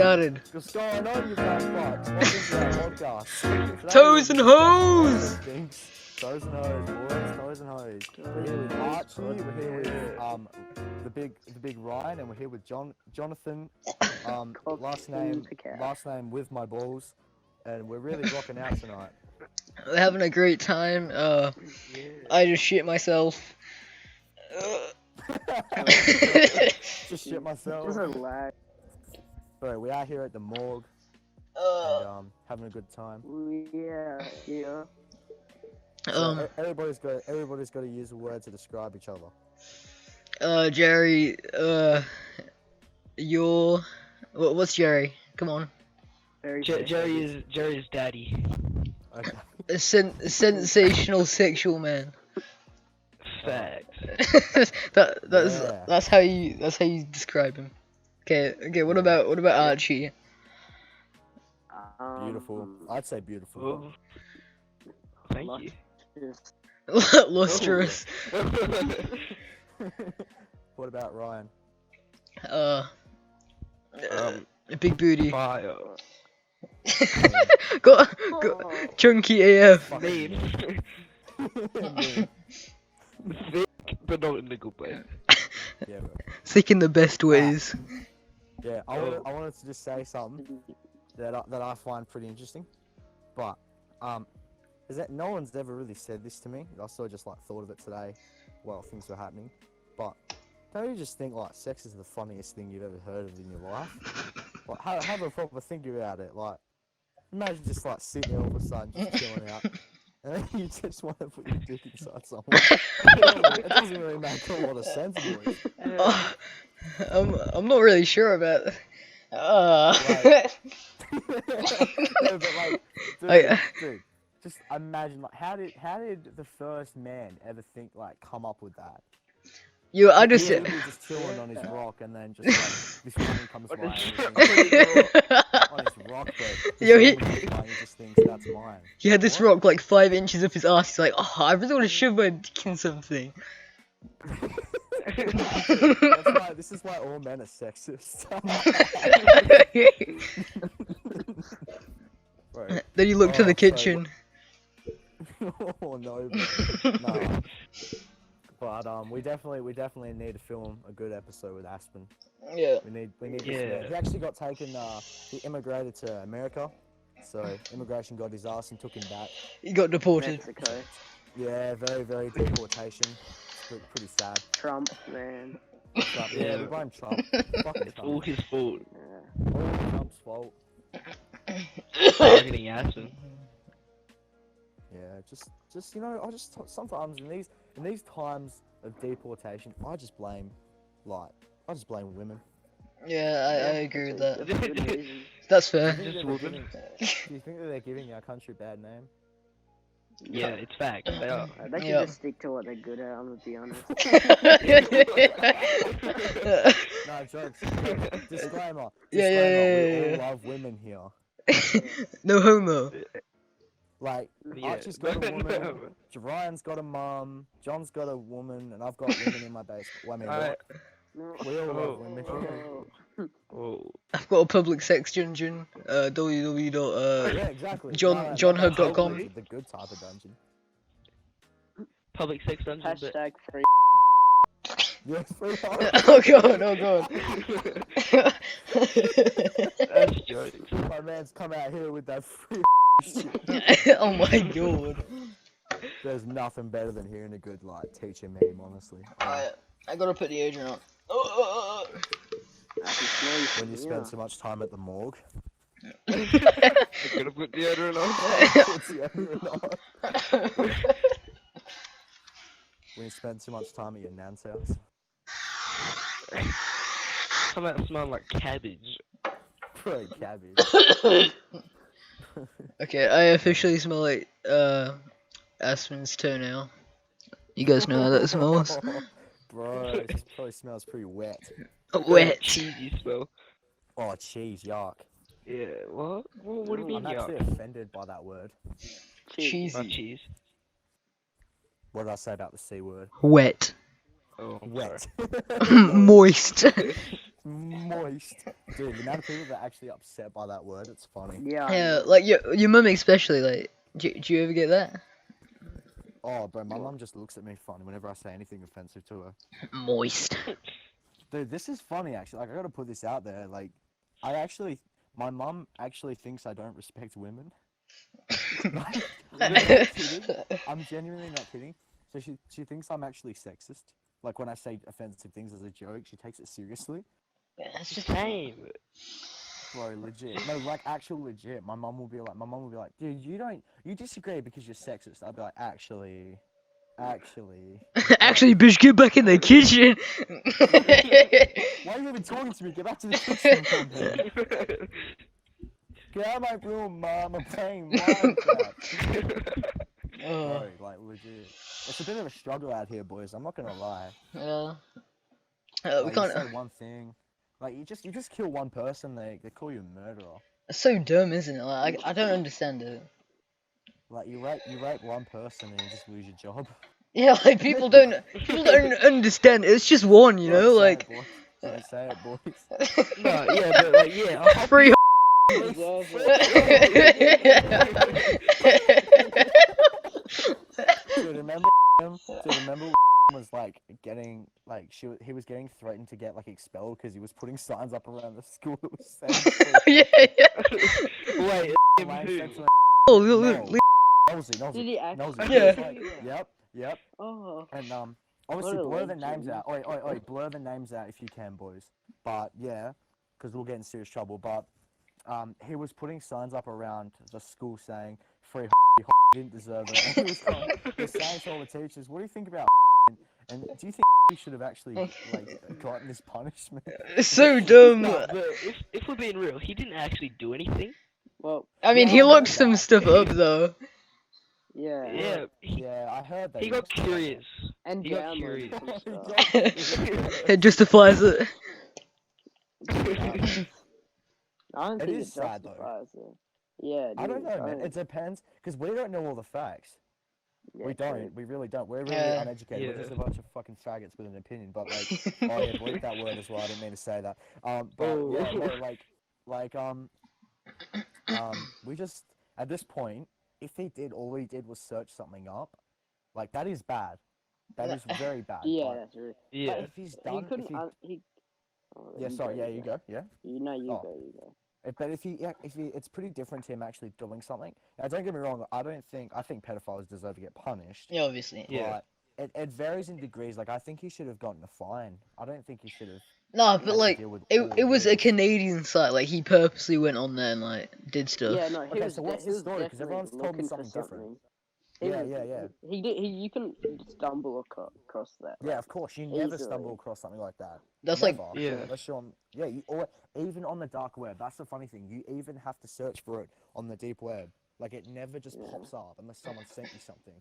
started. What's going on, you guys? Welcome to our podcast. Today Toes and we're hoes! discussing Toes and hoes, boys. Toes and hoes. We're here with Archie. We're here with the big Ryan, and we're here with Jonathan. Last name with my balls, and we're really rocking out tonight. We're having a great time. I just shit myself. Just shit myself. Just relax. But we are here at the morgue and having a good time. Yeah. So everybody's got to use a word to describe each other. Jerry, what's Jerry? Come on. Jerry's daddy. Okay. A sensational sexual man. Facts. That's how you describe him. Okay. What about Archie? Beautiful. I'd say beautiful. Thank you. Lustrous. What about Ryan? Big booty. Fire. Go chunky AF. Name. Thick, but not in a good way. Yeah, bro. Sick in the best ways. Yeah, I wanted to just say something that I find pretty interesting, but is that no one's ever really said this to me. I sort of just like thought of it today while things were happening. But don't you just think like sex is the funniest thing you've ever heard of in your life? Like have a proper think about it. Like imagine just like sitting there all of a sudden just chilling out. And then you just want to put your dick inside someone. It doesn't really make a lot of sense, boys. I'm not really sure about it. No, but like, dude, just imagine like how did the first man ever come up with that? I just He was just chilling on his rock, and then just like, this woman comes by on his rock bed. He just thinks that's mine. He had this rock like 5 inches up his ass. He's like, oh, I really want to shove my dick in something. This is why all men are sexist. Right. Then you look to the kitchen. Oh no, no. But we definitely need to film a good episode with Aspen. Yeah. We need Yeah. He actually got taken. He immigrated to America, so immigration got his ass and took him back. He got deported. Mexico. Yeah, very deportation. It's pretty sad. Trump, man. Trump, yeah, we blame Trump. Fucking It's all Trump. his fault. All Trump's fault. Targeting Aspen. Yeah, just sometimes in these times of deportation, I just blame women. Yeah, I agree with that. Good reason. That's fair. Do you Just think women. that they're giving our country a bad name? Yeah, it's facts. They are. They should Yeah. just stick to what they're good at, I'm gonna be honest. No, jokes. Disclaimer. Yeah. We all love women here. No homo. Like, Yeah. Archie's got a woman, Ryan's got a mum, John's got a woman, and I've got women in my base. Well, I mean, Alright. we all love women here. Oh. I've got a public sex dungeon. www. Yeah, exactly. JohnHug.com. The good type of dungeon. Public sex dungeon. but- Hashtag free. Yes, we are. Oh god. That's jokes. My man's come out here with that free Oh my god. There's nothing better than hearing a good, like, teacher meme, honestly. I gotta put the agent on. When you spend too much time at the morgue. I'm gonna put deodorant on. When you spend too much time at your nan's house. Come out smelling like cabbage. Bro, cabbage. Okay, I officially smell like Aspen's toenail. You guys know how that smells? Bro, it probably smells pretty wet. Wet. Cheesy smell. Oh, cheese, yuck. Yeah, what? What do you mean, I'm actually yuck? offended by that word. Not Cheesy. cheese. What did I say about the C word? Wet. Oh, I'm Wet. Moist. Moist. Dude, the amount of people that are actually upset by that word, it's funny. Yeah. I Yeah, know. like your mum especially. Like, do you ever get that? Oh, bro, my mum just looks at me funny whenever I say anything offensive to her. Moist. Dude, this is funny, actually. Like, I gotta put this out there. Like, my mum actually thinks I don't respect women. Like, I'm not kidding. I'm genuinely not kidding. So she thinks I'm actually sexist. Like, when I say offensive things as a joke, she takes it seriously. It's just Same. Bro, legit. No, like actual legit. My mum will be like, dude, you disagree because you're sexist. I'll be like, actually. actually, bitch, get back in the kitchen. Why are you even talking to me? Get back to the kitchen, woman. Get out of my room, mom. I'm playing Minecraft. Bro, like legit. It's a bit of a struggle out here, boys. I'm not gonna lie. Yeah. We Like, you can't. say one thing, like you just kill one person, they call you a murderer. It's so dumb, isn't it? Like, I don't understand it. Like you rape one person and you just lose your job. Yeah, like people don't understand. It's just one, you know, like. Did you say it, boys? No, yeah, but like, yeah, I'll help Free. you. Deserve Dude, remember him? Dude, remember was like getting like he was getting threatened to get like expelled because he was putting signs up around the school that was saying. Yeah, yeah. Wait, Lang who? sexual- Oh, Nosy. Did he actually? Yeah. Yep. Oh. And obviously What a blur the names legend. out. Oi, blur the names out if you can, boys. But yeah, because we'll get in serious trouble. But he was putting signs up around the school saying free didn't deserve it. And he was saying to all the teachers, "What do you think about?" And do you think he should have actually like gotten this punishment? It's so dumb. No, but if we're being real, he didn't actually do anything. Well. I mean, Yeah, he I heard looked some that. stuff up though. Yeah. Yeah, Yeah, I heard that. he got curious. And He got downloaded curious. some stuff. It justifies it. I don't It think is it sad, though. justifies it. Yeah, it I don't is. know, man. It depends because we don't know all the facts. Yeah, We true. don't. We really don't. We're really Yeah. uneducated. We're Yeah. just a bunch of fucking faggots with an opinion. But like, oh yeah, bleep that word as well. I didn't mean to say that. But yeah, no, we just at this point, if all he did was search something up, like that is bad. That is very bad. Yeah, But that's true. Yeah. if he's done, He couldn't. oh, sorry. Yeah, you go. Yeah. You know, you Oh. go. You go. But if he, it's pretty different to him actually doing something. Now, don't get me wrong. I think pedophiles deserve to get punished. Yeah, obviously. Yeah. But it varies in degrees. Like I think he should have gotten a fine. I don't think he should have. No, had but to like deal with it all was a this. Canadian site. Like he purposely went on there and like did stuff. Yeah, no. He Okay, was, so what's he the was story? 'Cause definitely everyone's told me looking for something different. something. Yeah. He did. You couldn't stumble across that. Yeah, like, of course. You never easily. stumble across something like that. That's Never. like Yeah. Unless you're on, or even on the dark web. That's the funny thing. You even have to search for it on the deep web. Like it never just Yeah. pops up unless someone sent you something.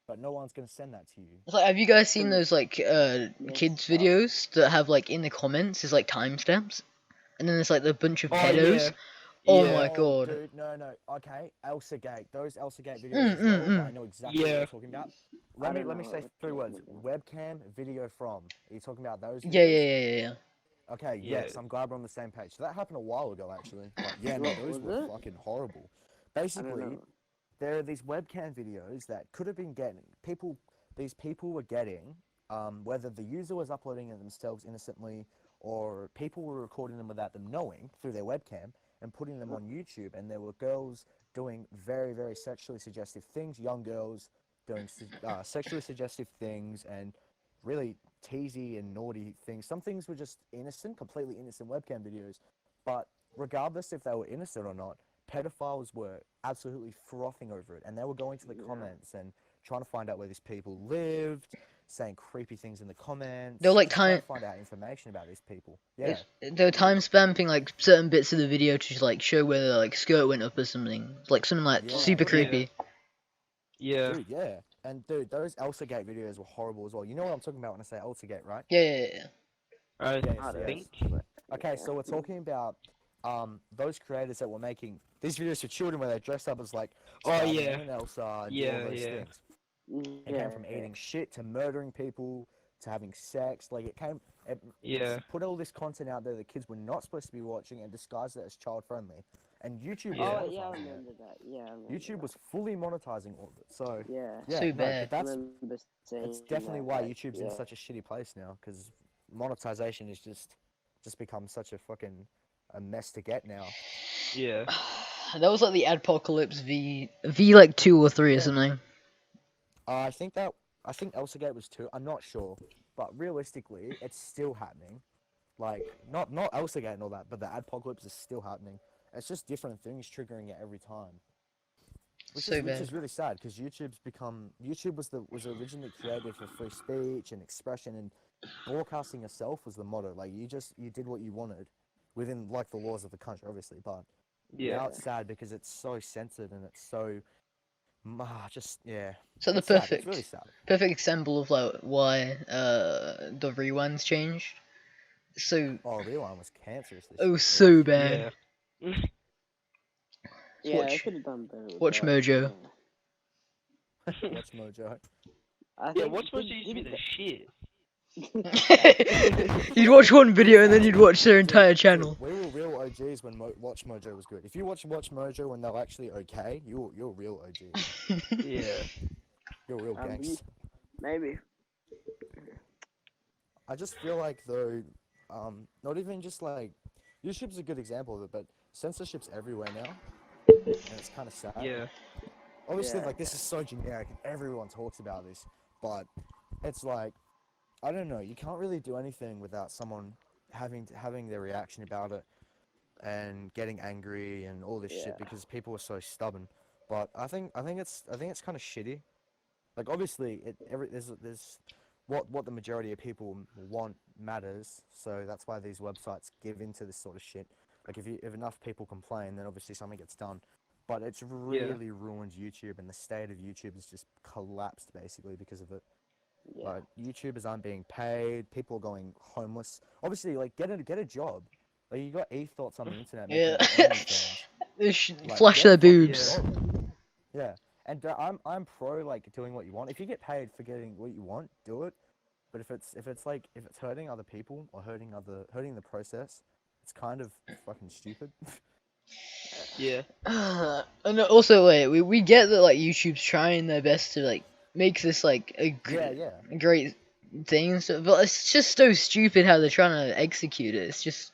But no one's gonna send that to you. it's like. Have you guys seen those like Yes. kids videos that have like in the comments is like timestamps, and then there's like a bunch of Oh pedos. yeah. Oh Yeah. my god. Dude, no. Okay, Elsa Gate. Those Elsa Gate videos as well. But I know exactly what Yeah. you're talking about. Let don't me know say what 3 you're words. talking Webcam video from. Are you talking about those? Yeah, videos? yeah. Okay, Yeah. yes, I'm glad we're on the same page. So that happened a while ago, actually. But yeah, no, What those was were it? fucking horrible. I don't Basically, know. there are these webcam videos that could have been getting these people were getting, whether the user was uploading it themselves innocently or people were recording them without them knowing through their webcam and putting them on YouTube. And there were girls doing very, very sexually suggestive things, young girls doing sexually suggestive things and really teasy and naughty things. Some things were just innocent, completely innocent webcam videos. But regardless if they were innocent or not, pedophiles were absolutely frothing over it. And they were going to the comments and trying to find out where these people lived, saying creepy things in the comments. They're like just trying time. to find out information about these people. Yeah. They were time stamping like certain bits of the video to like show where the like skirt went up or something. Like something like Yeah, super yeah. creepy. Yeah. Dude, yeah. And dude, those Elsa Gate videos were horrible as well. You know what I'm talking about when I say Elsa Gate, right? Yeah. I Yes, think. Okay, so we're talking about those creators that were making these videos for children where they dress up as like Oh, Spider-Man yeah. and Elsa and do Yeah, all those yeah. things. It came from eating shit to murdering people to having sex. Like it Yeah. put all this content out there that kids were not supposed to be watching and disguised it as child friendly. And YouTube was Yeah. Oh yeah, I monetizing it. remember that. Yeah, I remember YouTube that. was fully monetizing all of it. So Yeah, yeah, So no, bad. but I that's remember seeing definitely that. why Like, YouTube's in such a shitty place now, because monetization is just become such a fucking a mess to get now. Yeah. That was like the Adpocalypse V like 2 or 3 or Yeah. something. I think Elsagate was two. I'm not sure, but realistically, it's still happening. Like not Elsagate and all that, but the Adpocalypse is still happening. It's just different things triggering it every time. So Which bad. is really sad because YouTube was originally created for free speech and expression, and broadcasting yourself was the motto. Like you did what you wanted within like the laws of the country, obviously. But Yeah. now it's sad because it's so censored and it's so just yeah. So the It's sad. It's really sad. perfect example of like why the rewinds changed. So Oh, Rewind was cancerous this oh year. so bad. Yeah. yeah, I Watch could have done better. With watch that. Mojo. Yeah. Watch Mojo. I Yeah. think What's supposed to didn't- used to be the shit? You'd watch one video and then you'd watch their entire channel. We were real OGs when Watch Mojo was good. If you watch Mojo when they're actually okay, you're real OG. Yeah. You're real gangs. maybe. I just feel like though, not even just like YouTube's a good example of it, but censorship's everywhere now, and it's kind of sad. Yeah. Obviously, Yeah. like this is so generic, and everyone talks about this, but it's like I don't know. You can't really do anything without someone having their reaction about it and getting angry and all this Yeah. shit because people are so stubborn. But I think it's kind of shitty. Like obviously, there's what the majority of people want matters. So that's why these websites give into this sort of shit. Like if enough people complain, then obviously something gets done. But it's really ruined YouTube, and the state of YouTube has just collapsed basically because of it. Yeah. Like YouTubers aren't being paid. People are going homeless. Obviously, like get a job. Like you got e-thoughts on the internet making Yeah. OnlyFans. Like, Flash get their a fucking boobs. job. Yeah, and I'm pro like doing what you want. If you get paid for getting what you want, do it. But if it's hurting other people or hurting the process, it's kind of fucking stupid. Yeah. And also, wait, we get that like YouTube's trying their best to like make this like a Yeah. great thing and stuff, but it's just so stupid how they're trying to execute it. It's just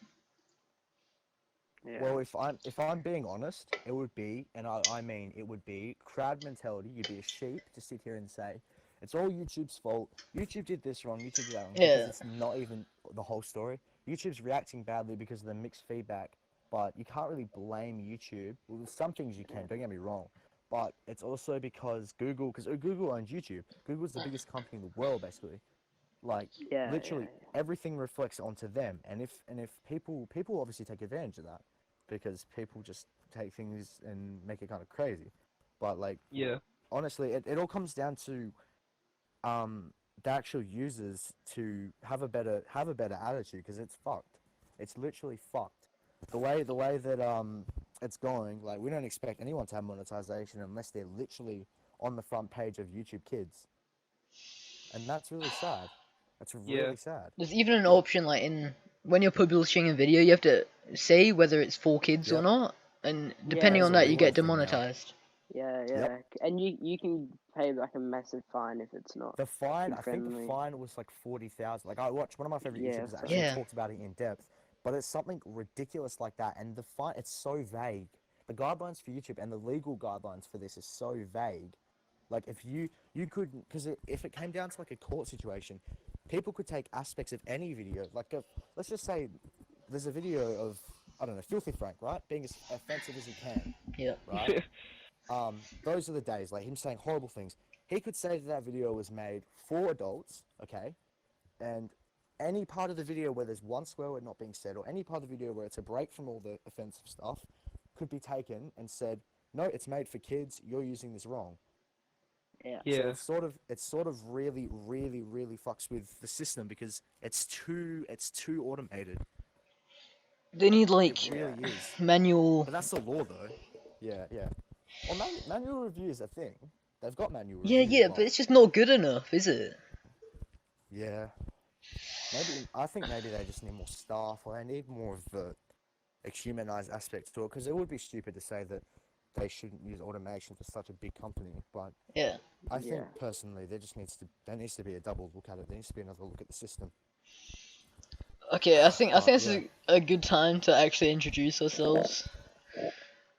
Yeah. Well, if I'm being honest, it would be, and I mean it would be crowd mentality. You'd be a sheep to sit here and say it's all YouTube's fault. YouTube did this wrong. YouTube did that wrong. Yeah. Because it's not even the whole story. YouTube's reacting badly because of the mixed feedback, but you can't really blame YouTube. Well, there's some things you can. Don't get me wrong, but it's also because Google owns YouTube. Google's the biggest company in the world, basically. Like Yeah, literally yeah. everything reflects onto them, and if people obviously take advantage of that because people just take things and make it kind of crazy. But like Yeah. honestly, it all comes down to the actual users to have a better attitude, because it's fucked. It's literally fucked. The way that it's going, like we don't expect anyone to have monetization unless they're literally on the front page of YouTube Kids, and that's really sad. That's really sad. there's even an option like in when you're publishing a video, you have to say whether it's for kids or Yep. not, and depending Yeah, on There's that, a you real get thing now. demonetized. Yeah, Yep. and you can pay like a massive fine if it's not. The fine, I think the Kid-friendly. fine was like 40,000. Like I watched one of my favorite Yeah, YouTubers so- actually Yeah. talked about it in depth, but it's something ridiculous like that. And the fine, it's so vague. The guidelines for YouTube and the legal guidelines for this is so vague. Like if you could, because if it came down to like a court situation, people could take aspects of any video. Like let's just say there's a video of, I don't know, Filthy Frank, right, being as offensive as he can, Yeah. right? Those are the days, like him saying horrible things. He could say that video was made for adults, okay, and any part of the video where there's one swear word not being said, or any part of the video where it's a break from all the offensive stuff, could be taken and said, no, it's made for kids. You're using this wrong. Yeah. So Yeah. it's sort of really, really, really fucks with the system because it's too automated. They need like It really is. manual. But that's the law, though. Yeah. Well, manual review is a thing. They've got manual Yeah, review. yeah, but it's just not good enough, is it? Yeah. I think maybe they just need more staff, or they need more of the humanized aspect to it. Because it would be stupid to say that they shouldn't use automation for such a big company. But Yeah. I think Yeah. personally, there needs to be a double look at it. There needs to be another look at the system. Okay, I think But this yeah, is a good time to actually introduce ourselves.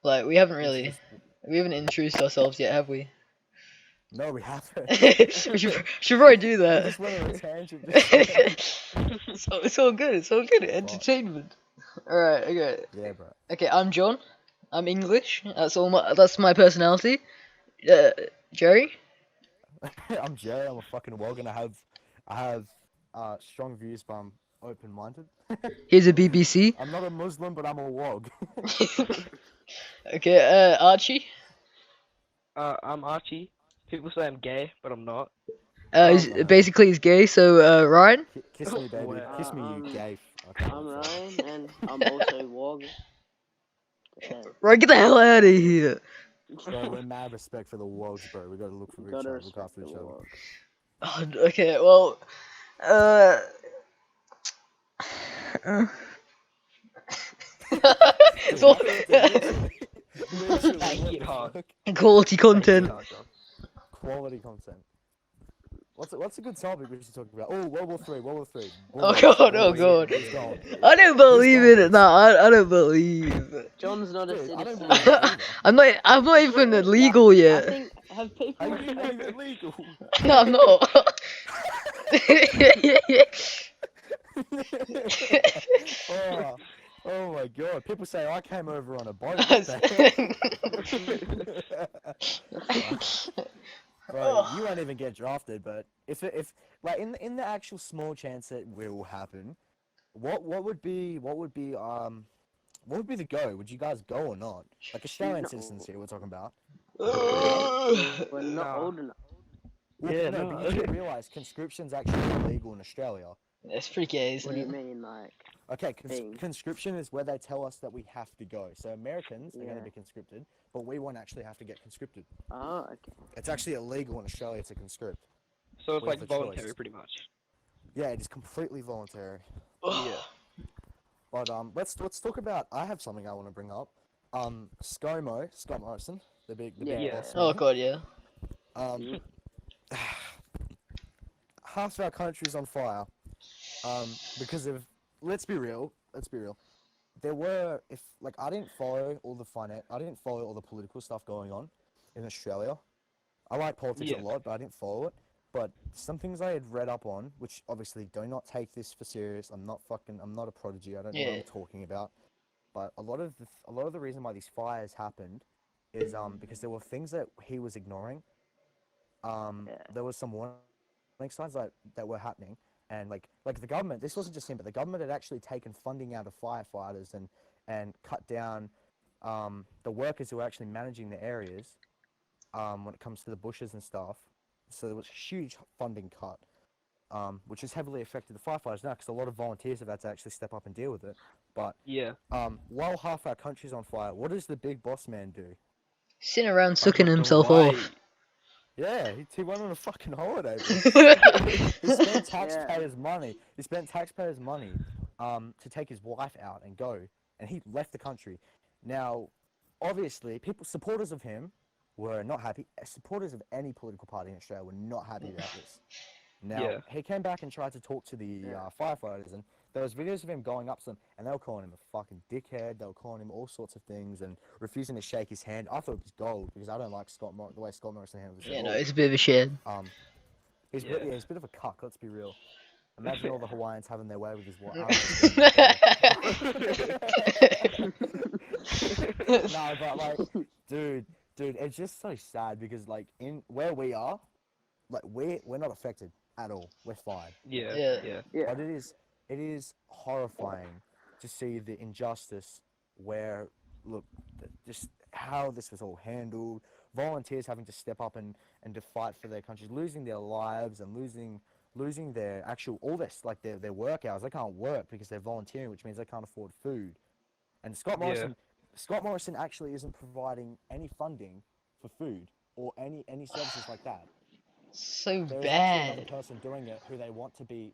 Like we haven't really, introduce. we haven't introduced ourselves yet, have we? No, we haven't. We should probably do We that. just went on a tangent. Just then. It's all good. It's all good. Entertainment. All right. Okay. Yeah, bro. Okay. I'm John. I'm English. That's my personality. Jerry. I'm Jerry. I'm a fucking wog, and I have strong views, but I'm open-minded. Here's a BBC. I'm not a Muslim, but I'm a wog. Okay. Archie. I'm Archie. People say I'm gay, but I'm not. No. Basically he's gay. So Ryan. Kiss me, baby. Wow. Kiss me, you gay. Okay, I'm I'm sorry. Ryan, and I'm also Wog. Yeah, Ryan, get the hell out of here. Bro, we're mad respect for the wogs, bro. We gotta look for you each gotta other, look respect after the each other. Wog. Oh, okay. Well. Uh. It's all Literally, Take what it the hard. fuck? quality Take it content. hard, John. Quality content. What's a good topic we should talk about? Oh, World War Three, World War Three. Oh god, oh Oh, yeah. god. Who's going? I don't believe going in it. next? No, I don't believe. John's not a Dude, I don't citizen. believe it either. I'm not even legal I yet. think have How people. you not even legal? No, I'm not. oh, oh my god. People say I came over on a boat. What the hell? Bro, you won't even get drafted, but if like in the actual small chance that it will happen, what would be the go? Would you guys go or not? Like Australian No. citizens here we're talking about. We're not Nah. old enough. Well, Yeah, no, no. but you do realize conscription's actually illegal in Australia. That's pretty gay, What isn't do you it? mean, like? Okay, Thing. conscription is where they tell us that we have to go. So Americans are going Yeah. to be conscripted, but we won't actually have to get conscripted. Oh, okay. It's actually illegal in Australia to conscript. So it's We have like a choice. voluntary, pretty much. Yeah, it is completely voluntary. Yeah. But let's talk about. I have something I want to bring up. Scott Morrison, the big Yeah. boss Oh man. god, yeah. Um, half our country's on fire. Because of let's be real. There were I didn't follow all the political stuff going on in Australia. I like politics Yeah. a lot, but I didn't follow it. But some things I had read up on, which obviously do not take this for serious. I'm not a prodigy. I don't know what Yeah. I'm talking about. But a lot of the reason why these fires happened is because there were things that he was ignoring. Yeah. There was some warning signs that were happening, and like the government. This wasn't just him, but the government had actually taken funding out of firefighters and cut down the workers who were actually managing the areas when it comes to the bushes and stuff. So there was a huge funding cut, which has heavily affected the firefighters now because a lot of volunteers have had to actually step up and deal with it. But Yeah. while half our country's on fire, what does the big boss man do? Sitting around Fucking sucking went to himself Hawaii. off. Yeah, he went on a fucking holiday. Bro. He spent Yeah. taxpayers' money. He spent taxpayers' money to take his wife out and go, and he left the country. Now, obviously, supporters of him were not happy. Supporters of any political party in Australia were not happy about this. Now, Yeah. he came back and tried to talk to the firefighters, and there was videos of him going up to them, and they were calling him a fucking dickhead. They were calling him all sorts of things and refusing to shake his hand. I thought it was gold because I don't like the way Scott Morrison handles his Yeah, no, at all. it's a bit of a shit. He's Yeah. he's a bit of a cuck. Let's be real. Imagine all the Hawaiians having their way with his wife. No, but like, dude, it's just so sad because like in where we are, like we're not affected at all. We're fine. Yeah. Yeah. Yeah. Yeah. But it is horrifying to see the injustice where just how this was all handled. Volunteers having to step up and to fight for their countries, losing their lives and losing their actual their work hours. They can't work because they're volunteering, which means they can't afford food. And Scott Morrison actually isn't providing any funding for food or any services like that. So There is actually another bad. person doing it who they want to be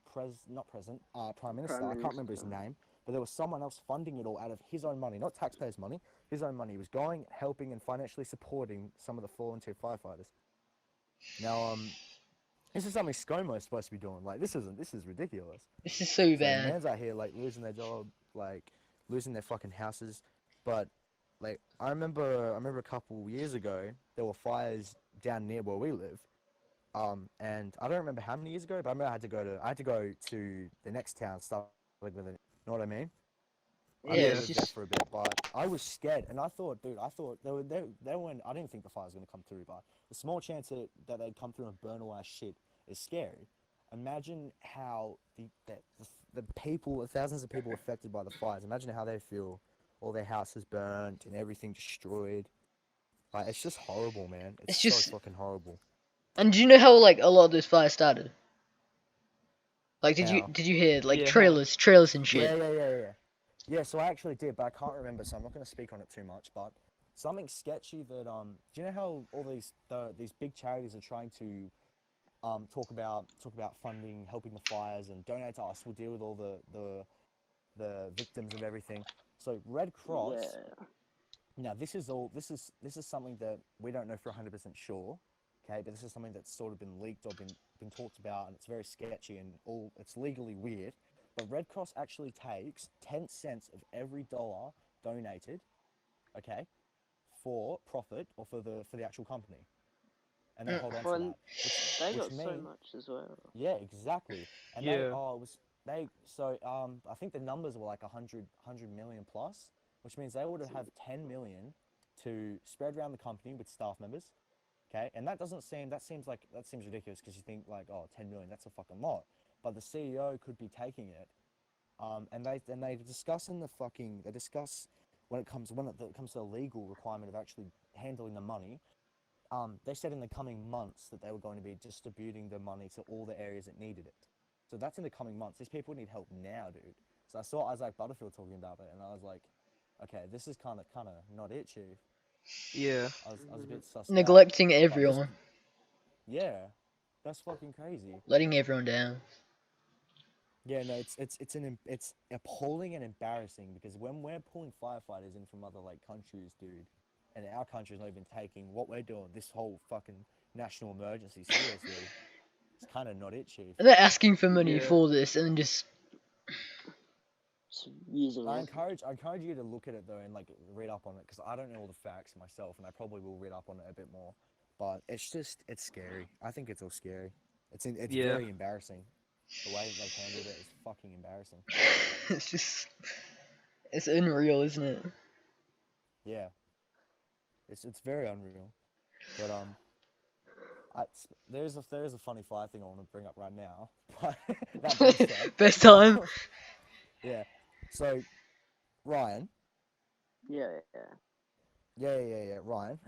not president, Prime Minister. Prime I can't remember his Minister. name, but there was someone else funding it all out of his own money, not taxpayers' money. His own money. He was going, helping, and financially supporting some of the volunteer firefighters. Now, this is something ScoMo is supposed to be doing. Like, this is ridiculous. This is so So bad. man's out here like losing their job, like losing their fucking houses. But like I remember a couple years ago there were fires down near where we live. And I don't remember how many years ago, but I remember I had to go to the next town, stuff like with it. You know what I mean? I Yeah, only it's lived there just for a bit, but I was scared, and I thought, dude, they weren't. I didn't think the fire was gonna come through, but the small chance that they'd come through and burn all our shit is scary. Imagine how the people, thousands of people affected by the fires. Imagine how they feel, all their houses burnt and everything destroyed. Like it's just horrible, man. It's it's so just. fucking horrible. And do you know how like a lot of those fires started? Like, How? did you hear like Yeah, how? trailers and shit? Yeah. Yeah, so I actually did, but I can't remember, so I'm not going to speak on it too much. But something sketchy that do you know how all these big charities are trying to talk about funding, helping the fires, and donate to us. We'll deal with all the victims of everything. So Red Cross. Yeah. Now this is something that we don't know for 100% sure. Okay, but this is something that's sort of been leaked or been talked about, and it's very sketchy and it's legally weird. But Red Cross actually takes 10 cents of every dollar donated, okay, for profit or for the actual company, and they hold on to Well, that. they Which got so mean, much as well. yeah, exactly. And Yeah. I think the numbers were like 100 million plus, which means they would have 10 million to spread around the company with staff members. Okay, and that seems ridiculous because you think like, oh, 10 million, that's a fucking lot. But the CEO could be taking it, and they discuss when it comes to the legal requirement of actually handling the money. They said in the coming months that they were going to be distributing the money to all the areas that needed it. So that's in the coming months. These people need help now, dude. So I saw Isaac Butterfield talking about it, and I was like, okay, this is kind of not it, chief. Yeah. I was a bit sussed out. Neglecting But this, everyone, yeah, that's fucking crazy. letting everyone down. Yeah, no, it's appalling and embarrassing because when we're pulling firefighters in from other like countries, dude, and our country's not even taking what we're doing, this whole fucking national emergency seriously, it's kind of not it, chief. And they're asking for money Yeah. for this, and then just Using I it. encourage you to look at it though and like read up on it because I don't know all the facts myself, and I probably will read up on it a bit more. But it's scary. I think it's all scary. It's Yeah. very embarrassing. The way that they've handled it is fucking embarrassing. it's just it's unreal, isn't it? Yeah, it's very unreal. But there's a funny fire thing I want to bring up right now. But that being said, Best time. yeah. So Ryan, Yeah. yeah, Ryan.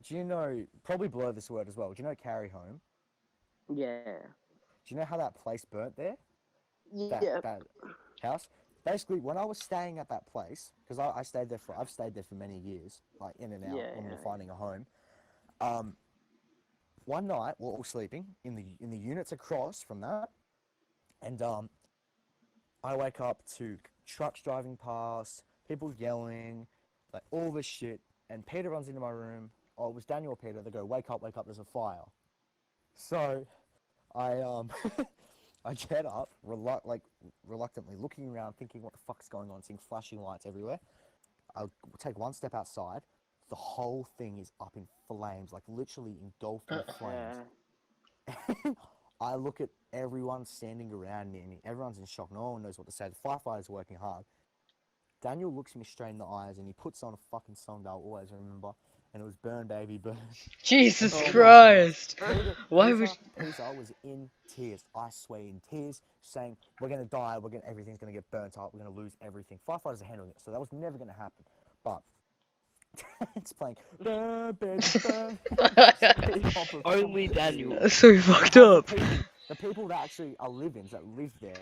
Do you know? Probably blur this word as well. Do you know Carry Home? Yeah. Do you know how that place burnt there? Yeah. That house. Basically, when I was staying at that place, because I've stayed there for many years, like in and out when we were finding a home. One night we're all sleeping in the units across from that, and I wake up to trucks driving past, people yelling, like all this shit, and Peter runs into my room. Oh, it was Daniel or Peter. They go, wake up, there's a fire. So I I get up, reluctantly looking around, thinking what the fuck's going on, seeing flashing lights everywhere. I'll take one step outside. The whole thing is up in flames, like literally engulfed in flames. I look at everyone standing around me, and everyone's in shock. No one knows what to say. The firefighters are working hard. Daniel looks me straight in the eyes, and he puts on a fucking song that I'll always remember, and it was "Burn, Baby, Burn." Jesus Oh my Christ! Why Peter, would? Peter was in tears. I swear, in tears, saying, "We're gonna die. Everything's gonna get burnt up. We're gonna lose everything." Firefighters are handling it, so that was never gonna happen. But it's playing. Burn, baby, burn. Only Daniel. That's so fucked And up. the people that actually are live-ins that live there,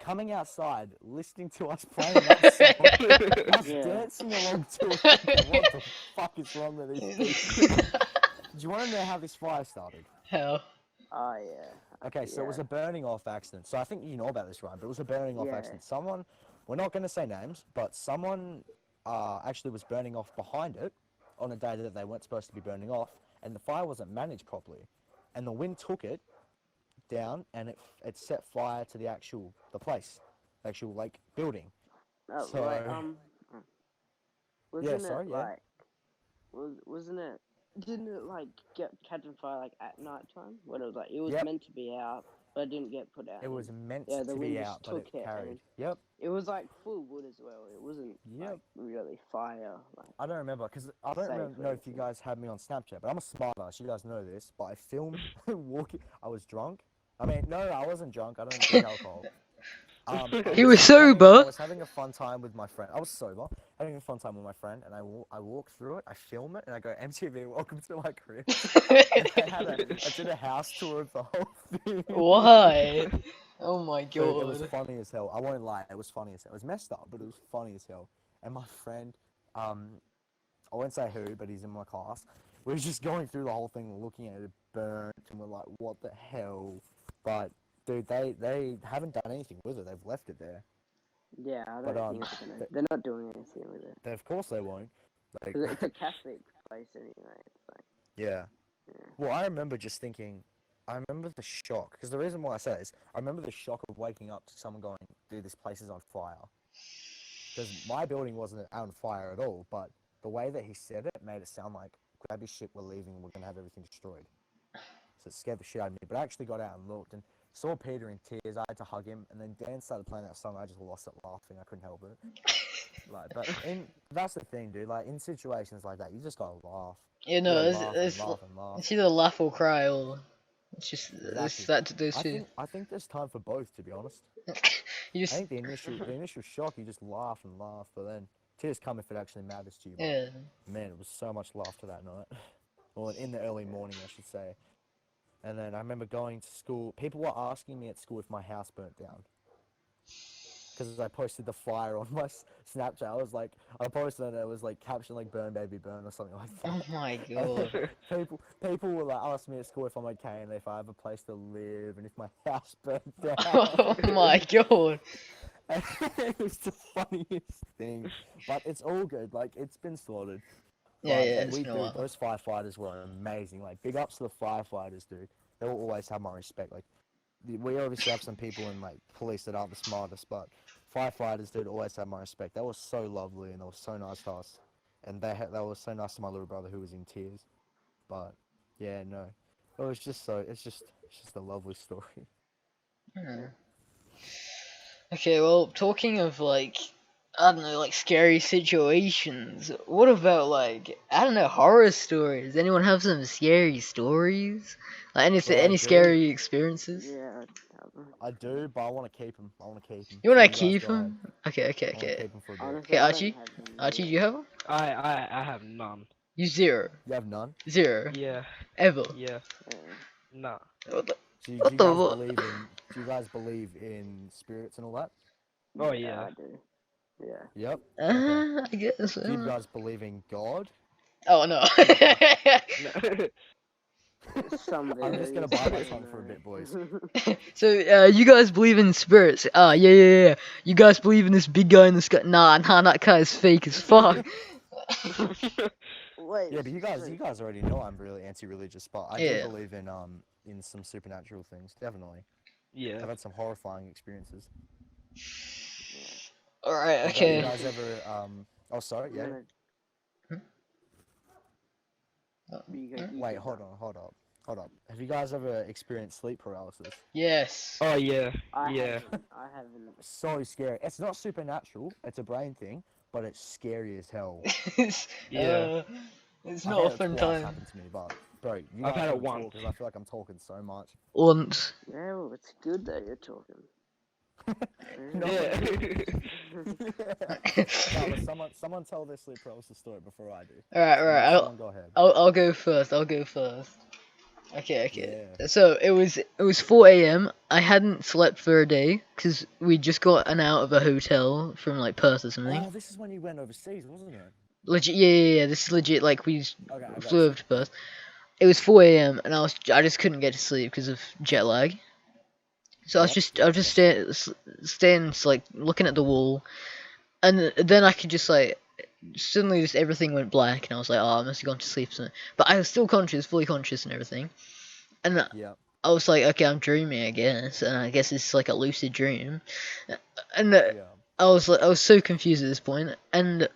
coming outside, listening to us playing that song, us dancing along to it. What the fuck is wrong with these people? Do you want to know how this fire started? How? Oh yeah. Okay, so it was a burning off accident. So I think you know about this, right? But it was a burning off Yeah. accident. Someone, we're not going to say names, but someone actually was burning off behind it on a day that they weren't supposed to be burning off, and the fire wasn't managed properly, and the wind took it down, and it set fire to the actual like building. Oh, So like wasn't sorry, it yeah. like wasn't it? Didn't it like get catching fire like at night time when it was Yep. meant to be out but it didn't get put out? It was meant yeah, the to wind be just out, but took it it carried. and Yep. it was like full wood as well. It wasn't Yep. like really fire. Like I don't remember because I don't Safe know if you racing. guys had me on Snapchat, but I'm a smart ass. You guys know this, but I filmed walking. I was drunk. I mean, no, I wasn't drunk. I don't drink alcohol. He was sober. I was having a fun time with my friend. I was sober, having a fun time with my friend, and I walk through it. I film it, and I go, MTV, welcome to my crib. And I did a house tour of the whole thing. Why? Oh my Dude, it was god. funny as hell. I won't lie, it was funny as hell. It was messed up, but it was funny as hell. And my friend, I won't say who, but he's in my class. We were just going through the whole thing, looking at it burnt, and we're like, what the hell? But dude, they haven't done anything with it. They've left it there. yeah, I But, don't think they're not doing anything with it. Of course they won't. Like, 'Cause it's a Catholic place anyway. It's like yeah. yeah. Well, I remember just thinking, I remember the shock, because the reason why I say this, I remember the shock of waking up to someone going, dude, this place is on fire. Because my building wasn't on fire at all, but the way that he said it made it sound like, grab your shit, we're leaving, we're going to have everything destroyed. So it scared the shit out of me, but I actually got out and looked and saw Peter in tears. I had to hug him, and then Dan started playing that song. I just lost it laughing. I couldn't help it. But that's the thing, dude. Like in situations like that, you just gotta laugh. You You know, gotta it's, laugh it's, and laugh and laugh. it's either laugh or cry, or it's just it's Exactly. that those two. I think there's time for both, to be honest. You I just think the initial shock, you just laugh and laugh, but then tears come if it actually matters to you. But, yeah. man, it was so much laughter that night. Well, in the early morning, I should say. And then I remember going to school. People were asking me at school if my house burnt down. Because I posted the fire on my Snapchat. I posted it, it was like caption like "burn baby burn" or something like that. Oh my And god. people will like ask me at school if I'm okay and if I have a place to live and if my house burnt down. Oh my god. It was the funniest thing, but it's all good. Like it's been sorted. Yeah, But yeah, it's been a while. those firefighters were amazing. Like big ups to the firefighters, dude. They will always have my respect. Like we obviously have some people in like police that aren't the smartest, but firefighters, dude, always have my respect. They were so lovely and they were so nice to us, and they were so nice to my little brother who was in tears. But yeah, no, it was just it's just a lovely story. Hmm. Okay, well, talking of like, I don't know, like scary situations. What about like, I don't know, horror stories? Anyone have some scary stories? Like Bro, I any do. scary experiences? Yeah. I do, but I want to keep them. You wanna So guys keep go ahead. them? Okay, okay, I want to okay. keep them for a bit. Honestly, Okay, I don't Archie? have them Archie, do yet. you have them? I have none. You zero. You have none. Zero. Yeah, Ever. yeah, Yeah. nah. What the? Do What you the guys what? believe in? Do you guys believe in spirits and all that? Oh Yeah, yeah. I do. Yeah. Yep. Okay. I guess. Do you guys believe in God? Oh no. Some I'm just gonna videos, bite my I tongue don't for a bit, boys. know. So, you guys believe in spirits? Ah, yeah, yeah, yeah. You guys believe in this big guy in the sky? Nah, that guy is fake as fuck. Wait. Yeah, but you guys already know I'm really anti-religious, but I Yeah. do believe in some supernatural things. Definitely. Yeah. I've had some horrifying experiences. Alright, You okay. guys ever Oh, sorry. Yeah. Wait, hold up. Have you guys ever experienced sleep paralysis? Yes. Oh yeah. I Yeah. haven't. So scary. It's not supernatural. It's a brain thing, but it's scary as hell. Yeah. It's I've not had it often twice time. happen to me, but bro, you I've guys had it gotta talk, once. 'cause I feel like I'm talking so much. Once. Yeah, well, it's good that you're talking. No. Yeah. No, but someone tell this sleep paralysis story before I do. Alright, Someone go ahead. I'll go first. Okay. Yeah. So it was 4 a.m. I hadn't slept for a day because we just gotten out of a hotel from like Perth or something. Oh, this is when you went overseas, wasn't it? Legit, yeah. This is legit. Like we Okay, I got flew you. over to Perth. it was 4 a.m. and I just couldn't get to sleep because of jet lag. So I was just staying like looking at the wall, and then I could just like suddenly just everything went black, and I was like, oh, I must have gone to sleep or something. But I was still conscious, fully conscious and everything. And Yeah. I was like, okay, I'm dreaming, I guess, and I guess it's like a lucid dream. And Yeah. I was so confused at this point, and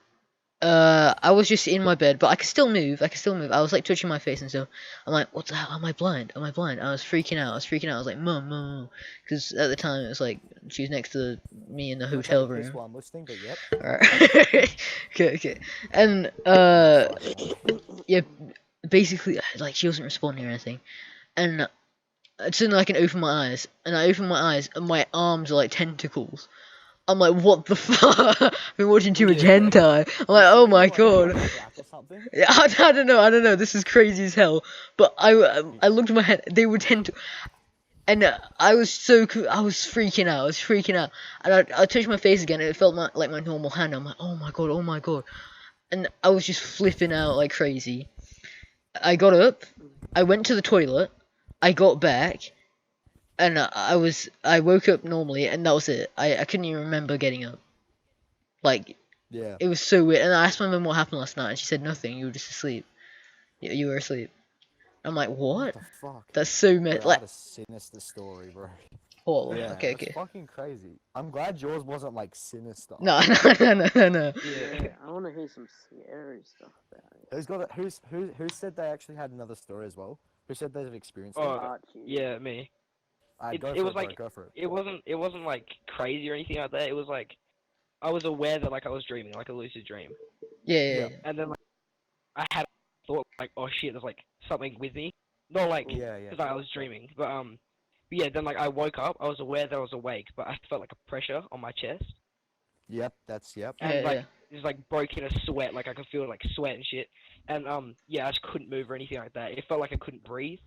I was just in my bed, but I could still move. I could still move. I was like touching my face and stuff. I'm like, what the hell? Am I blind? Am I blind? I was freaking out. I was like, mum, mum, because at the time it was like she was next to me in the I'm gonna hotel take a piss room. while I'm listening, but yep. Alright. Okay. And yeah, basically like she wasn't responding or anything, and suddenly I can open my eyes, and I open my eyes, and my arms are like tentacles. I'm like, what the fuck? I've been watching too much Yeah. hentai. I'm like, oh my god. Yeah, I don't know. This is crazy as hell. But I looked at my head. They were and I was I was freaking out. I was freaking out. And I touched my face again, and it felt like my normal hand. I'm like, oh my god, oh my god. And I was just flipping out like crazy. I got up. I went to the toilet. I got back. And I woke up normally, and that was it. I couldn't even remember getting up. Like, Yeah. it was so weird. And I asked my mum what happened last night, and she said nothing. You were just asleep. You were asleep. I'm like, What what? the fuck? That's so Bro, I like, had a sinister story, bro. oh, Yeah, okay, that's okay. fucking crazy. I'm glad yours wasn't like sinister. No. Yeah. Yeah, I want to hear some scary stuff about it. Who said they actually had another story as well? Who said they've experienced it? Oh, Archie. yeah, me. Go It for was it, bro. like Go for it. it wasn't like crazy or anything like that. It was like I was aware that like I was dreaming, like a lucid dream, Yeah. and then like I had a thought like, oh shit, there's like something with me. Not like Yeah. because I was dreaming, but yeah. Then like I woke up, I was aware that I was awake, but I felt like a pressure on my chest, Yep. and like Yeah. just like broke in a sweat, like I could feel like sweat and shit, and yeah, I just couldn't move or anything like that. It felt like I couldn't breathe.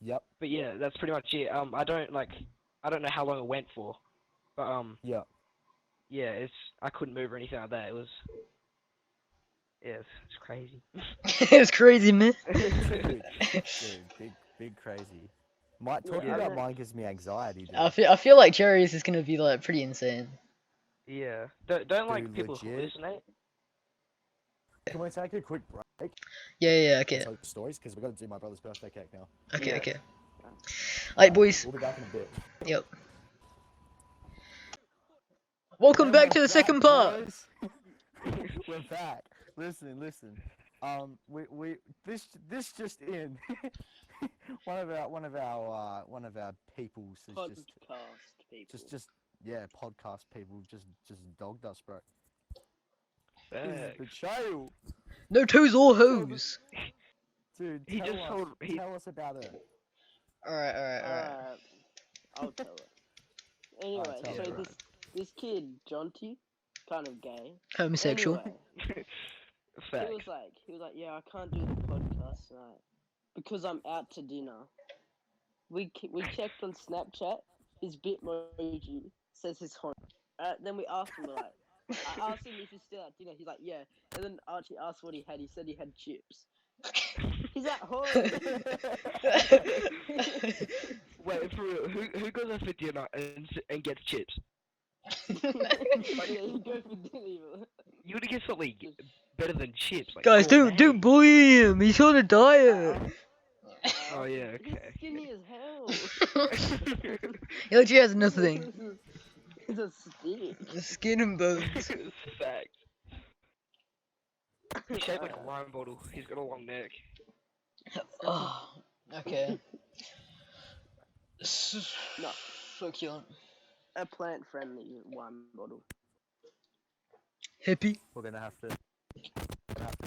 Yep. But yeah, that's pretty much it. I don't know how long it went for, but Yep. yeah, I couldn't move or anything like that. It was, yeah, it's crazy. It's crazy, man. Dude, big crazy. Talking Yeah, I about don't- mine gives me anxiety, dude. I feel like Jerry's is gonna be like pretty insane. Yeah, don't like Dude, people legit. hallucinate. Can we take a quick break? Yeah. And Okay. tell stories because we got to do my brother's birthday cake now. Okay. Yeah. Alright, boys. We'll be back in a bit. Yep. Welcome back to the second part. Boys. We're back. Listen. We this just in. one of our peoples has Podcast people. just yeah, podcast people just dogged us, bro. This is Facts. betrayal. No toes or hose. Dude, He tell just us, told- he- tell us about it. Alright. I'll tell it. Anyway, tell so it. this kid, Jonty, kind of gay. Homosexual. Anyway, Fact. he was like, yeah, I can't do the podcast tonight because I'm out to dinner. We checked on Snapchat. His Bitmoji says he's home. Then we asked him, like, I asked him if he's still at dinner. He's like, yeah. And then Archie asked what he had. He said he had chips. He's at home. Wait, for real, who goes out for dinner and gets chips? Yeah, he go for dinner. You gotta get something better than chips. Like Guys, don't gourmet. bully him. He's on a diet. Oh yeah, He's okay. skinny as hell. He literally has nothing. He's a stick. Skin and bones. Fact. He's shaped like a wine bottle. He's got a long neck. Oh, okay. No. So cute. A plant-friendly wine bottle. Hippie. We're gonna have to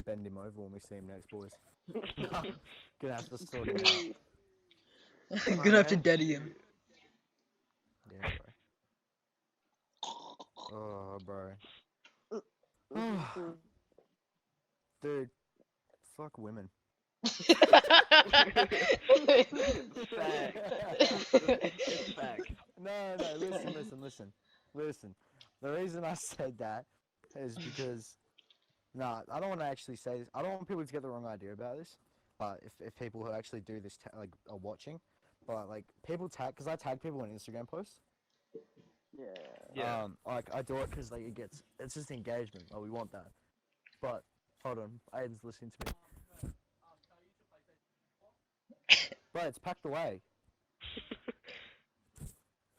bend him over when we see him next, boys. Gonna have to sort him out. I'm gonna have to daddy him. Yeah, bro. Oh, bro. Dude, fuck women. Fact. It's fact. No, listen. The reason I said that is because, I don't want to actually say this. I don't want people to get the wrong idea about this. if people who actually do this like are watching, but like people tag because I tag people on Instagram posts. Yeah. Yeah. Like I do it because like it's just engagement. Oh, we want that. But hold on, Aiden's listening to me. Bro, it's packed away.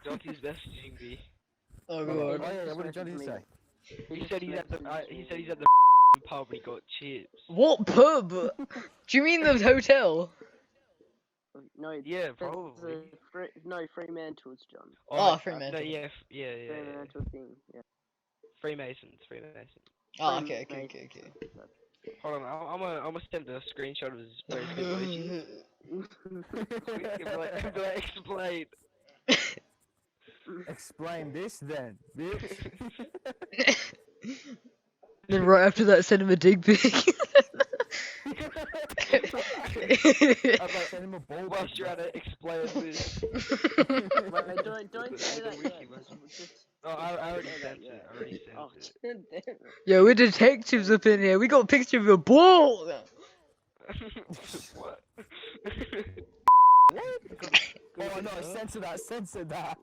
Johnny's messaging me. Oh Hold on. god. Oh yeah, Just what did Johnny messaged me. say? He just said he's at the. messaged He me. said he's at the pub and he got chips. What pub? Do you mean the hotel? No, Yeah, there's probably. Fremantle's, John. Oh, No, Fremantle. yeah, yeah. Fremantle thing. Yeah. Freemasons. Oh, okay. Hold on, I'm gonna send a screenshot of his very good emojis. Quick, and be like, explain. Explain this then, bitch. Then right after that, send him a dig pic. I'd like send him a ball. Whilst you're at it, explain this. Wait, don't say that yet. Just Oh, I already say that sent it. yet. I already sent Oh, it. damn it. Yo, we're detectives up in here. We got a picture of your ball. What? Oh no, censor that, censor that.